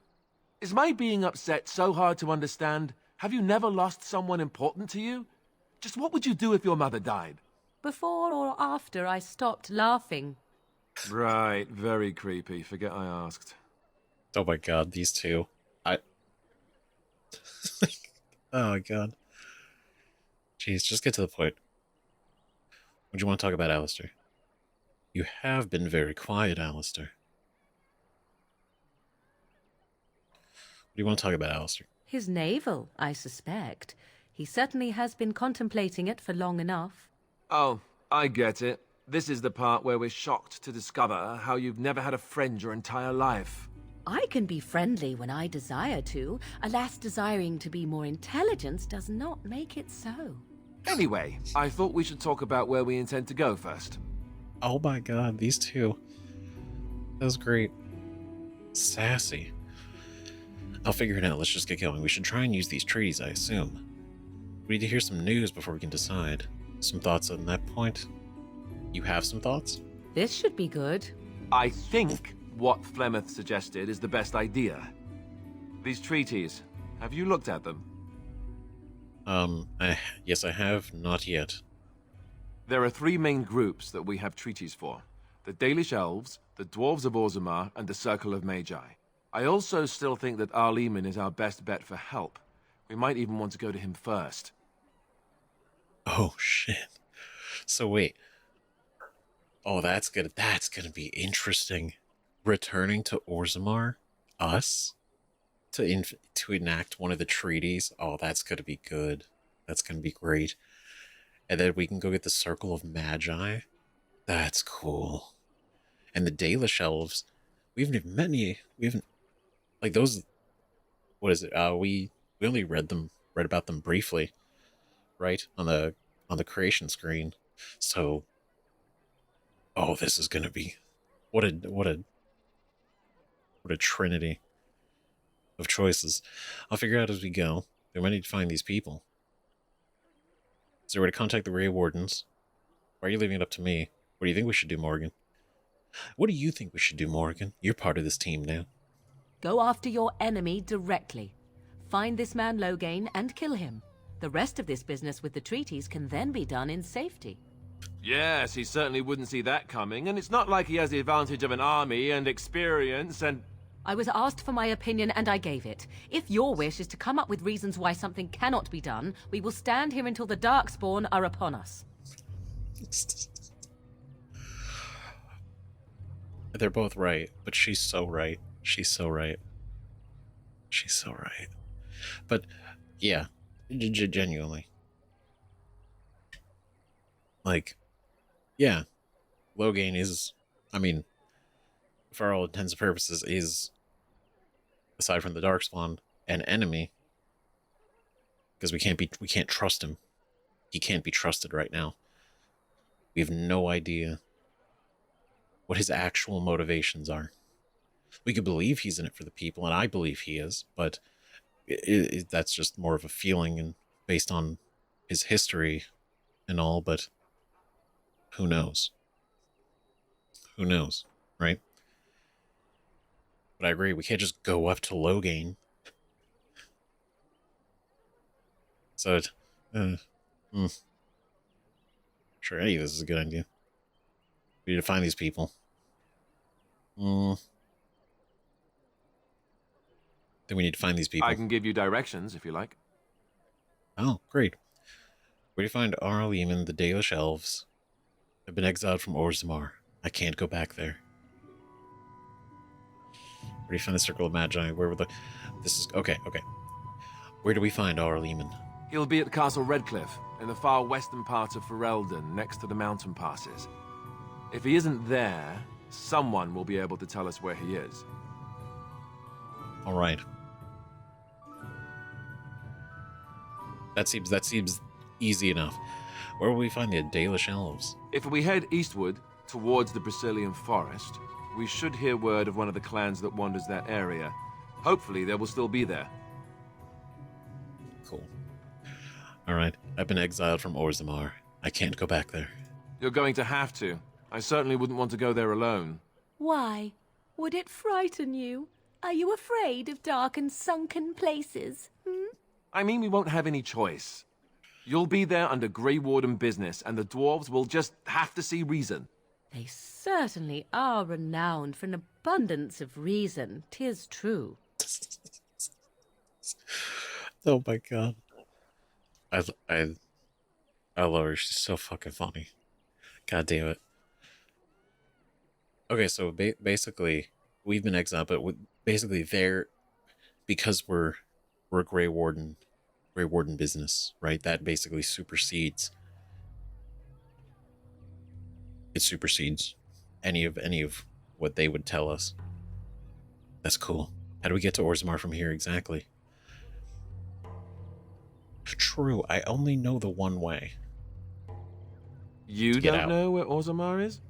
Is my being upset so hard to understand? Have you never lost someone important to you? Just what would you do if your mother died?
Before or after I stopped laughing?
Right, very creepy. Forget I asked.
Oh my god, these two. Oh my god. Jeez, just get to the point. What do you want to talk about, Alistair? You have been very quiet, Alistair. What do you want to talk about, Alistair?
His navel, I suspect. He certainly has been contemplating it for long enough.
Oh, I get it. This is the part where we're shocked to discover how you've never had a friend your entire life.
I can be friendly when I desire to. Alas, desiring to be more intelligent does not make it so.
Anyway, I thought we should talk about where we intend to go first.
Oh my god, these two. That was great. Sassy. I'll figure it out. Let's just get going. We should try and use these treaties, I assume. We need to hear some news before we can decide. Some thoughts on that point? You have some thoughts?
This should be good.
I think what Flemeth suggested is the best idea. These treaties, have you looked at them?
Yes, I have. Not yet.
There are three main groups that we have treaties for. The Dalish Elves, the Dwarves of Orzammar, and the Circle of Magi. I also still think that Arleman is our best bet for help. We might even want to go to him first.
Oh, shit. So wait. Oh, that's gonna be interesting. Returning to Orzammar? Us? To enact one of the treaties? Oh, that's gonna be good. That's gonna be great. And then we can go get the Circle of Magi? That's cool. And the Dalish Elves, we haven't even met any, we haven't, like those, what is it, we only read about them briefly, right, on the creation screen. So, oh, this is gonna be, what a trinity of choices. I'll figure out as we go. We might need to find these people. Is there a way to contact the Grey Wardens? Why are you leaving it up to me? What do you think we should do, Morrigan? What do you think we should do, Morrigan? You're part of this team now.
Go after your enemy directly. Find this man Logain and kill him. The rest of this business with the treaties can then be done in safety.
Yes, he certainly wouldn't see that coming, and it's not like he has the advantage of an army and experience and...
I was asked for my opinion and I gave it. If your wish is to come up with reasons why something cannot be done, we will stand here until the Darkspawn are upon us.
They're both right, but she's so right. She's so right. She's so right. But, yeah, genuinely. Like, yeah, Logain is, I mean, for all intents and purposes, is, aside from the Darkspawn, an enemy. Because we can't trust him. He can't be trusted right now. We have no idea what his actual motivations are. We could believe he's in it for the people, and I believe he is, but that's just more of a feeling, and based on his history and all, but who knows? Who knows, right? But I agree, we can't just go up to Logain. So, sure, any of this is a good idea. We need to find these people. Then we need to find these people.
I can give you directions, if you like.
Oh, great. Where do you find Arl Eamon, the Dalish elves? I've been exiled from Orzammar. I can't go back there. Where do you find the Circle of Magi? Where were the... This is... Okay. Where do we find Arl Eamon?
He'll be at Castle Redcliffe, in the far western part of Ferelden, next to the mountain passes. If he isn't there, someone will be able to tell us where he is.
All right. That seems easy enough. Where will we find the Dalish elves?
If we head eastward, towards the Brazilian forest, we should hear word of one of the clans that wanders that area. Hopefully, they will still be there.
Cool. All right. I've been exiled from Orzammar. I can't go back there.
You're going to have to. I certainly wouldn't want to go there alone.
Why? Would it frighten you? Are you afraid of dark and sunken places?
I mean, we won't have any choice. You'll be there under Grey Warden business, and the dwarves will just have to see reason.
They certainly are renowned for an abundance of reason, 'tis true.
Oh my god. I love her. She's so fucking funny. God damn it. Okay, so basically, we've been exiled, but basically they're... Because we're Grey Warden business, right? That basically supersedes... It supersedes any of what they would tell us. That's cool. How do we get to Orzammar from here exactly? True, I only know the one way.
You don't know where Orzammar is?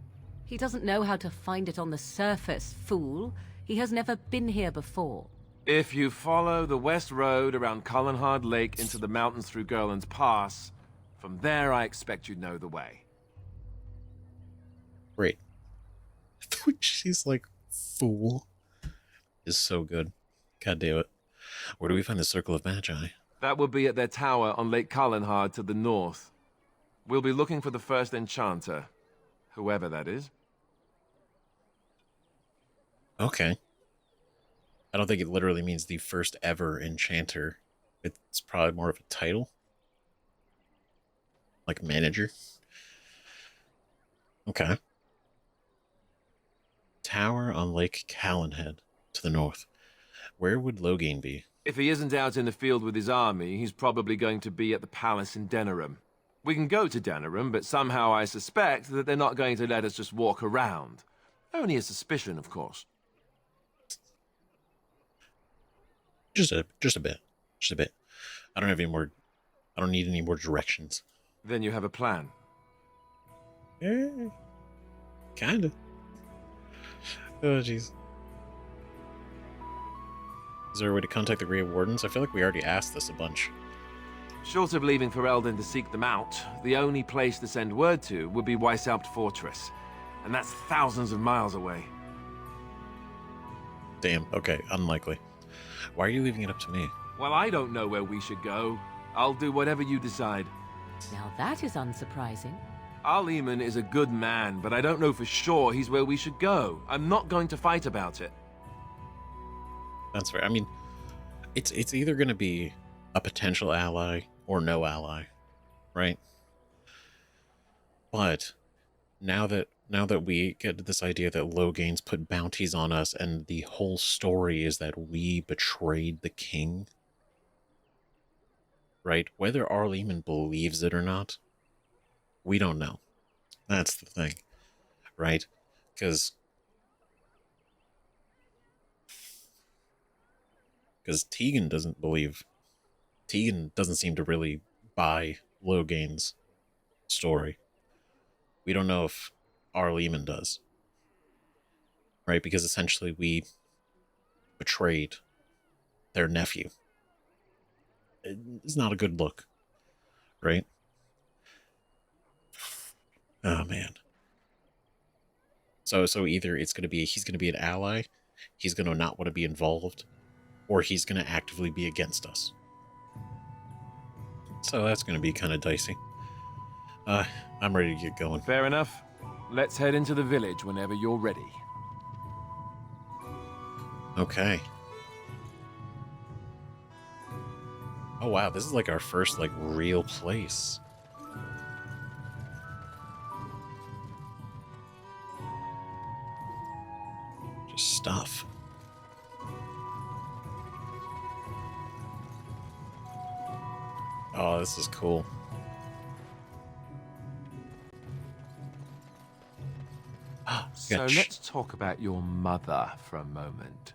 He doesn't know how to find it on the surface, fool. He has never been here before.
If you follow the west road around Cullenhard Lake into the mountains through Gerland's Pass, from there I expect you'd know the way.
Great. She's like, fool. Is so good. God damn it. Where do we find the Circle of Magi?
That would be at their tower on Lake Cullenhard to the north. We'll be looking for the first enchanter, whoever that is.
Okay. I don't think it literally means the first ever enchanter. It's probably more of a title. Like manager. Okay. Tower on Lake Callanhead to the north. Where would Logain be?
If he isn't out in the field with his army, he's probably going to be at the palace in Denerim. We can go to Denerim, but somehow I suspect that they're not going to let us just walk around. Only a suspicion, of course.
Just a bit. Just a bit. I don't need any more directions.
Then you have a plan.
Yeah. Kinda. Oh, jeez. Is there a way to contact the Grey Wardens? I feel like we already asked this a bunch.
Short of leaving Ferelden to seek them out, the only place to send word to would be Weishaupt Fortress. And that's thousands of miles away.
Damn, okay, unlikely. Why are you leaving it up to me?
Well, I don't know where we should go. I'll do whatever you decide.
Now that is unsurprising.
Arl Eamon is a good man, but I don't know for sure he's where we should go. I'm not going to fight about it.
That's fair. I mean, it's either going to be a potential ally or no ally, right? But now that we get this idea that Logain's put bounties on us and the whole story is that we betrayed the king, right? Whether Arl Eamon believes it or not, we don't know. That's the thing, right? Because Tegan doesn't seem to really buy Logain's story. We don't know if Arl Eamon does, right? Because essentially we betrayed their nephew. It's not a good look. right? Oh man. So either it's gonna be he's gonna be an ally, he's gonna not want to be involved, or he's gonna actively be against us. So that's gonna be kind of dicey. I'm ready to get going.
Fair enough. Let's head into the village whenever you're ready.
Okay. Oh wow, this is like our first like real place. Just stuff. Oh, this is cool.
So let's talk about your mother for a moment.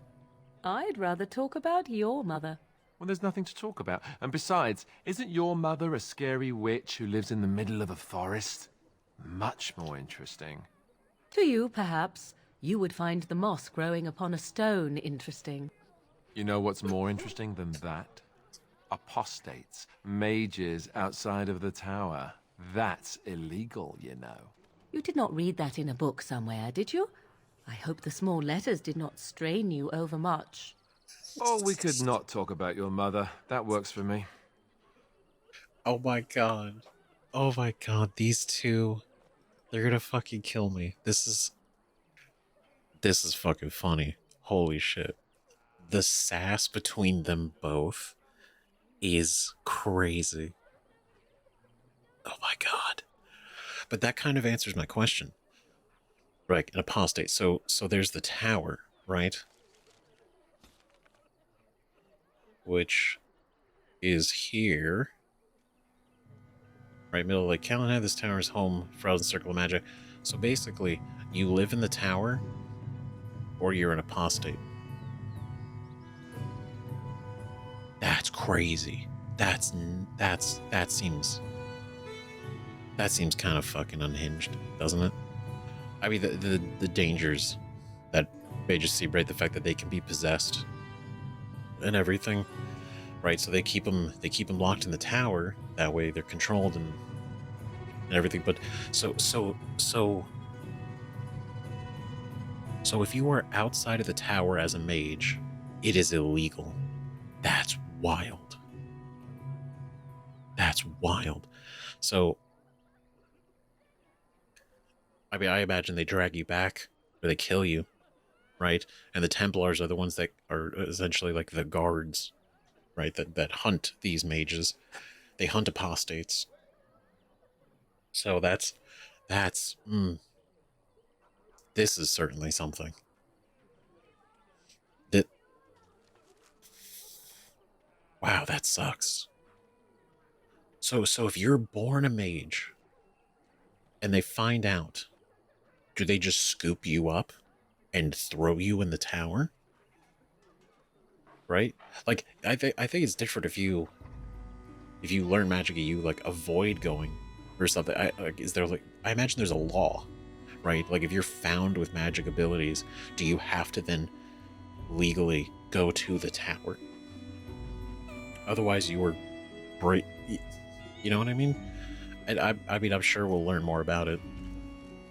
I'd rather talk about your mother.
Well, there's nothing to talk about. And besides, isn't your mother a scary witch who lives in the middle of a forest? Much more interesting.
To you, perhaps, you would find the moss growing upon a stone interesting.
You know what's more interesting than that? Apostates, mages outside of the tower. That's illegal, you know.
You did not read that in a book somewhere, did you? I hope the small letters did not strain you overmuch.
Oh, we could not talk about your mother. That works for me.
Oh my god. Oh my god, these two, they're gonna fucking kill me. This is fucking funny. Holy shit. The sass between them both is crazy. Oh my god. But that kind of answers my question. Right, an apostate. So there's the tower, right? Which is here. Right, middle of Lake Calenhad. This tower is home for Elden Circle of Magic. So basically, you live in the tower, or you're an apostate. That's crazy. That seems kind of fucking unhinged, doesn't it? I mean, the dangers that mages see, right? The fact that they can be possessed and everything, right? So they keep them locked in the tower. That way, they're controlled and everything. But so if you are outside of the tower as a mage, it is illegal. That's wild. That's wild. So, I mean, I imagine they drag you back or they kill you, right? And the Templars are the ones that are essentially like the guards, right? That hunt these mages. They hunt apostates. So this is certainly something. Wow, that sucks. So if you're born a mage and they find out, do they just scoop you up and throw you in the tower? Right? Like, I think it's different if you learn magic and you like avoid going or something. I imagine there's a law, right? Like if you're found with magic abilities, do you have to then legally go to the tower? Otherwise, you were you know what I mean? And I mean, I'm sure we'll learn more about it,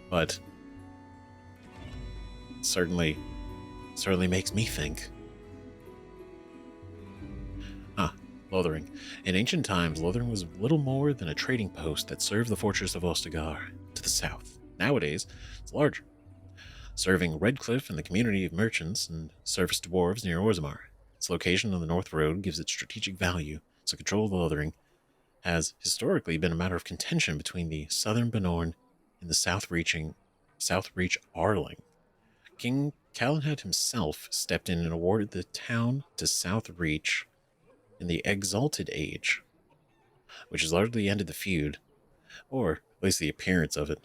but certainly makes me think. Lothering. In ancient times, Lothering was little more than a trading post that served the fortress of Ostigar to the south. Nowadays, it's larger, serving Redcliffe and the community of merchants and surface dwarves near Orzammar. Its location on the North Road gives it strategic value, so control of Lothering has historically been a matter of contention between the southern Benorn and the South Reach Arling. King Calenhad himself stepped in and awarded the town to South Reach in the Exalted Age, which has largely ended the feud, or at least the appearance of it.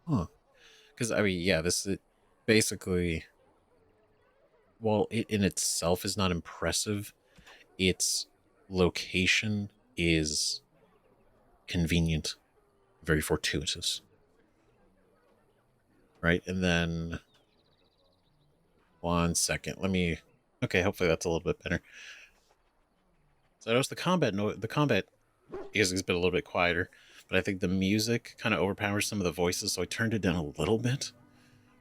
Huh. Because, I mean, yeah, this is basically, while it in itself is not impressive, its location is convenient, very fortuitous. Right? And then 1 second. Let me... Okay, hopefully that's a little bit better. So I noticed the combat has been a little bit quieter, but I think the music kind of overpowers some of the voices, so I turned it down a little bit,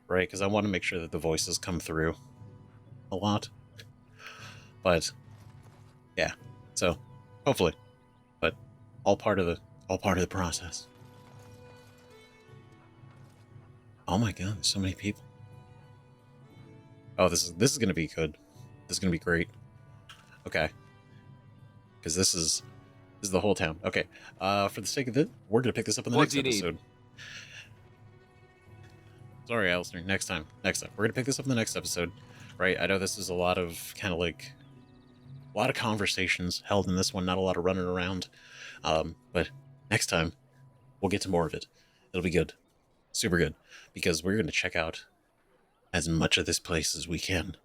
right? Because I want to make sure that the voices come through a lot. But yeah, so hopefully, but all part of the process. Oh my god, there's so many people. Oh, this is gonna be good. This is gonna be great. Okay, because this is the whole town. Okay, for the sake of it, we're gonna pick this up in the next episode. Sorry, Alistair. Next time. We're gonna pick this up in the next episode, right? I know this is a lot of kind of like a lot of conversations held in this one, not a lot of running around. But next time we'll get to more of it. It'll be good, super good, because we're gonna check out as much of this place as we can.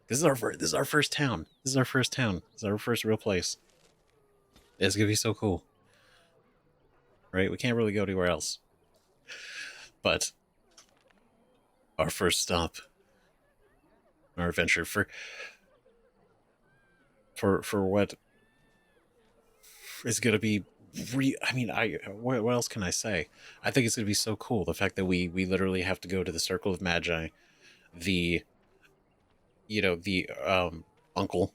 This is our first town. This is our first real place. It's gonna be so cool, right? We can't really go anywhere else, but our first stop, our adventure for what is gonna be I mean, what else can I say? I think it's gonna be so cool. The fact that we literally have to go to the Circle of Magi, the uncle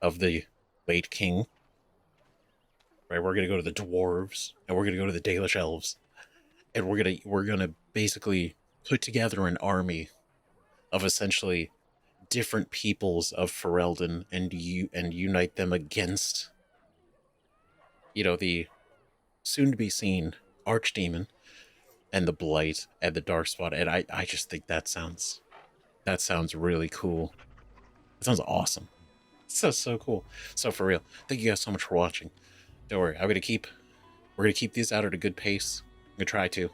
of the late king, right? We're gonna go to the dwarves, and we're gonna go to the Dalish elves, and we're gonna basically put together an army of essentially different peoples of Ferelden and unite them against the soon to be seen archdemon and the blight and the darkspawn. And I just think that sounds really cool. It sounds awesome. So cool. So for real, thank you guys so much for watching. Don't worry, we're gonna keep these out at a good pace. I'm gonna try to,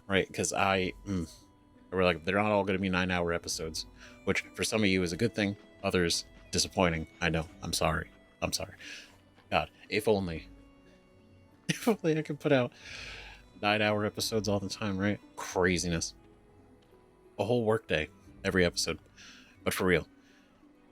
right? Because we're like, they're not all gonna be 9-hour episodes, which for some of you is a good thing, others disappointing. I know. I'm sorry. God, if only I could put out 9-hour episodes all the time, right? Craziness. A whole workday every episode. But for real,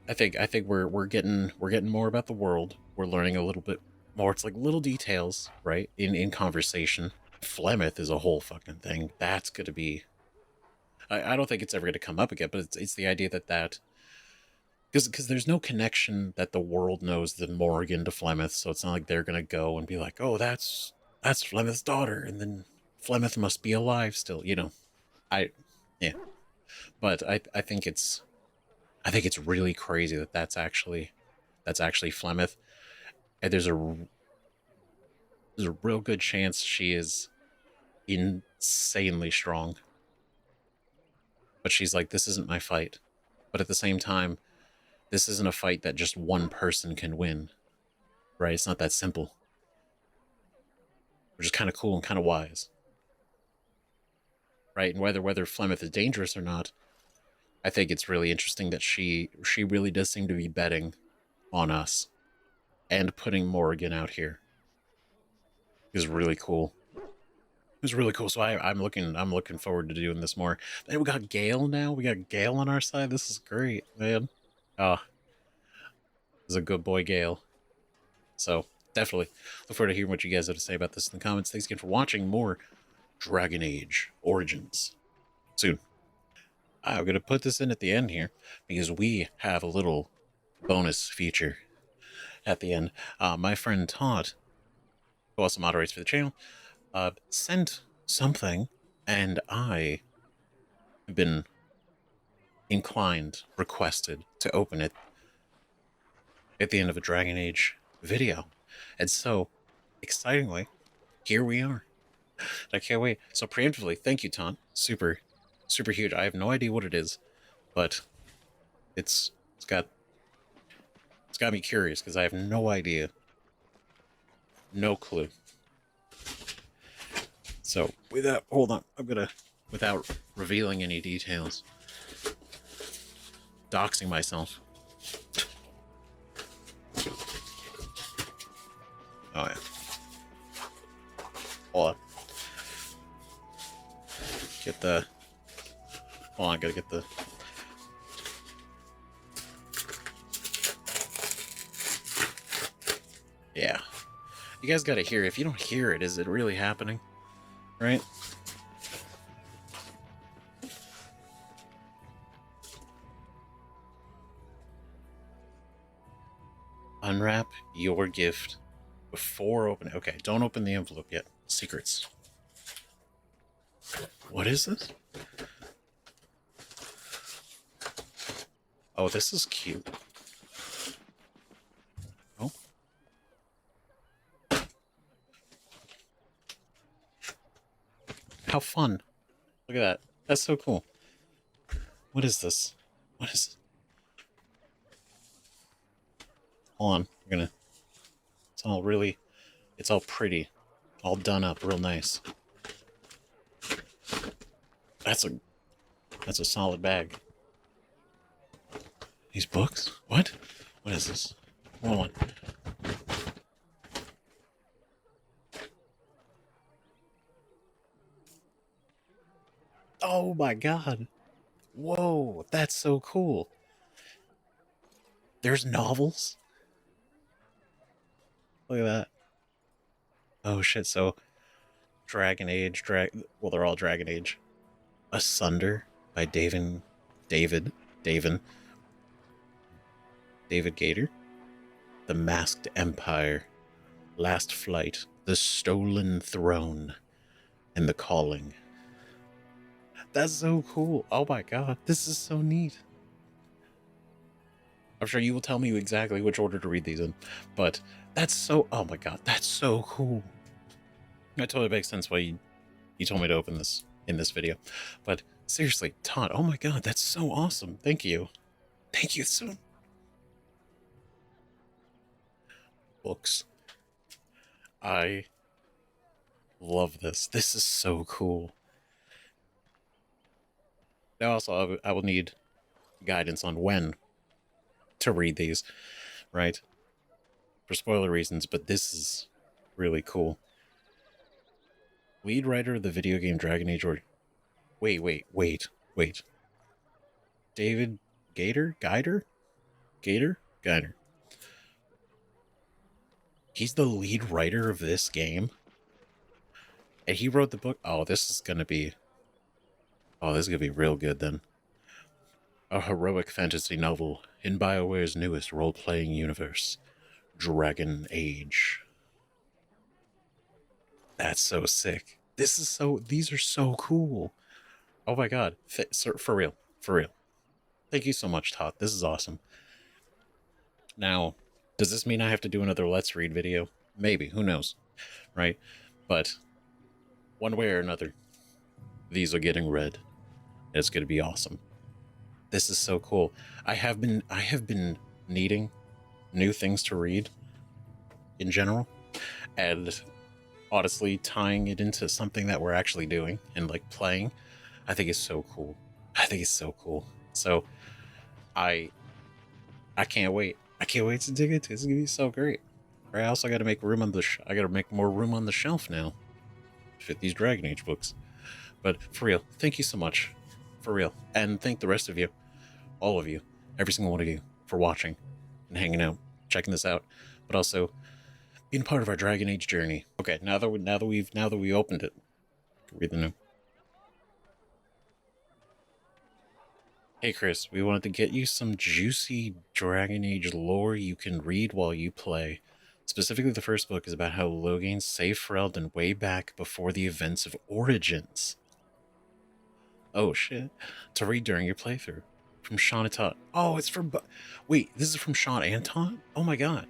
I think we're getting more about the world. We're learning a little bit more. It's like little details, right? In conversation. Flemeth is a whole fucking thing. That's gonna be... I don't think it's ever gonna come up again, but it's the idea that because there's no connection that the world knows the Morrigan to Flemeth, so it's not like they're gonna go and be like, oh, that's Flemeth's daughter, and then Flemeth must be alive still, yeah. But I think it's really crazy that's actually Flemeth, and there's a real good chance she is insanely strong. But she's like, this isn't my fight. But at the same time, this isn't a fight that just one person can win, right? It's not that simple. Which is kind of cool and kind of wise, right? And whether Flemeth is dangerous or not, I think it's really interesting that she really does seem to be betting on us and putting Morrigan out here. Is really cool. It's really cool. So I'm looking forward to doing this more. And we got Gale now. We got Gale on our side. This is great, man. This is a good boy, Gale. So definitely look forward to hearing what you guys have to say about this in the comments. Thanks again for watching more Dragon Age Origins soon. I'm going to put this in at the end here because we have a little bonus feature at the end. My friend Todd, who also moderates for the channel, sent something, and I have been requested to open it at the end of a Dragon Age video. And so, excitingly, here we are. I can't wait. So preemptively, thank you, Todd. Super huge. I have no idea what it is, but it's got me curious because I have no idea. No clue. So, hold on, without revealing any details, doxing myself. Oh yeah. Hold on. Hold on, I gotta get the You guys gotta hear it. If you don't hear it, is it really happening? Right? Unwrap your gift before opening. Okay, don't open the envelope yet. Secrets. What is this? Oh, this is cute. Oh. How fun. Look at that. That's so cool. What is this? What is it? Hold on. We're gonna... It's all really... It's all pretty. All done up real nice. That's a solid bag. These books? What? What is this? Hold on. Oh my god. Whoa, that's so cool. There's novels? Look at that. Oh shit, so Dragon Age, well, they're all Dragon Age. Asunder by David Gator. The Masked Empire. Last Flight. The Stolen Throne. And The Calling. That's so cool. Oh my god, this is so neat. I'm sure you will tell me exactly which order to read these in, but that's so... Oh my god, that's so cool. That totally makes sense why you told me to open this in this video. But seriously, Todd, oh my god, that's so awesome. Thank you. Thank you so... Books. I love this. This is so cool. Now also, I will need guidance on when to read these, right? For spoiler reasons, but this is really cool. Lead writer of the video game Dragon Age or... Wait. David Gator? Gator? He's the lead writer of this game? And he wrote the book? Oh, this is gonna be... Oh, this is gonna be real good then. A heroic fantasy novel in BioWare's newest role-playing universe, Dragon Age. That's so sick. These are so cool. Oh my god. For real. Thank you so much, Todd. This is awesome. Now, does this mean I have to do another Let's Read video? Maybe. Who knows? Right? But one way or another, these are getting read. It's going to be awesome. This is so cool. I have been needing new things to read in general, and honestly, tying it into something that we're actually doing and like playing, I think is so cool. So I can't wait. I can't wait to dig into it. It's gonna be so great. Right? I also got to make room on the I got to make more room on the shelf now to fit these Dragon Age books. But for real, thank you so much. For real. And thank the rest of you, all of you, every single one of you, for watching and hanging out, checking this out, but also being part of our Dragon Age journey. Okay, now that we opened it, read the note. Hey Chris, we wanted to get you some juicy Dragon Age lore you can read while you play. Specifically, the first book is about how Lothering saved Ferelden way back before the events of Origins. Oh shit. To read during your playthrough. From Sean and Todd. Oh, it's from... Wait, this is from Sean and Todd? Oh my god.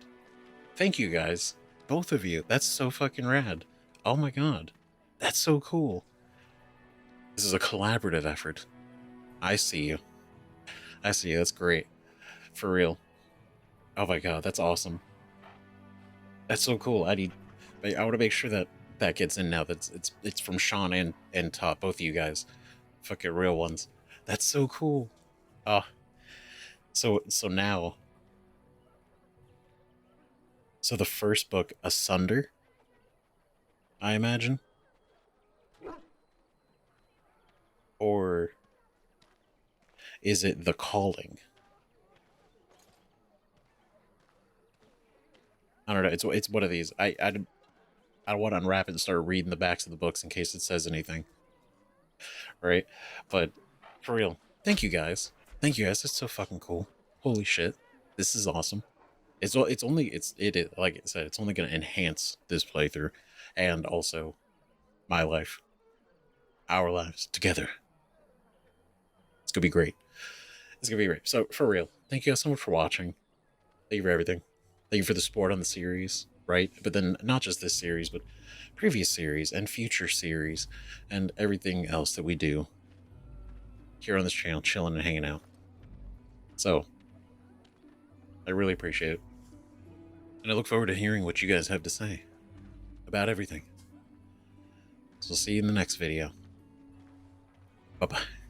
Thank you guys. Both of you. That's so fucking rad. Oh my god. That's so cool. This is a collaborative effort. I see you. That's great. For real. Oh my god, that's awesome. That's so cool. I want to make sure that that gets in now. It's from Sean and Todd, both of you guys. Fucking real ones. That's so cool. So now. So the first book, Asunder, I imagine? Or is it The Calling? I don't know. It's one of these. I don't want to unwrap it and start reading the backs of the books in case it says anything. Right? But for real, thank you guys. Thank you guys. It's so fucking cool. Holy shit. This is awesome. It is, like I said, it's only going to enhance this playthrough and also my life, our lives together. It's going to be great. It's going to be great. So for real, thank you guys so much for watching. Thank you for everything. Thank you for the support on the series, right? But then not just this series, but previous series and future series and everything else that we do here on this channel, chilling and hanging out. So I really appreciate it. And I look forward to hearing what you guys have to say about everything. So see you in the next video. Bye-bye.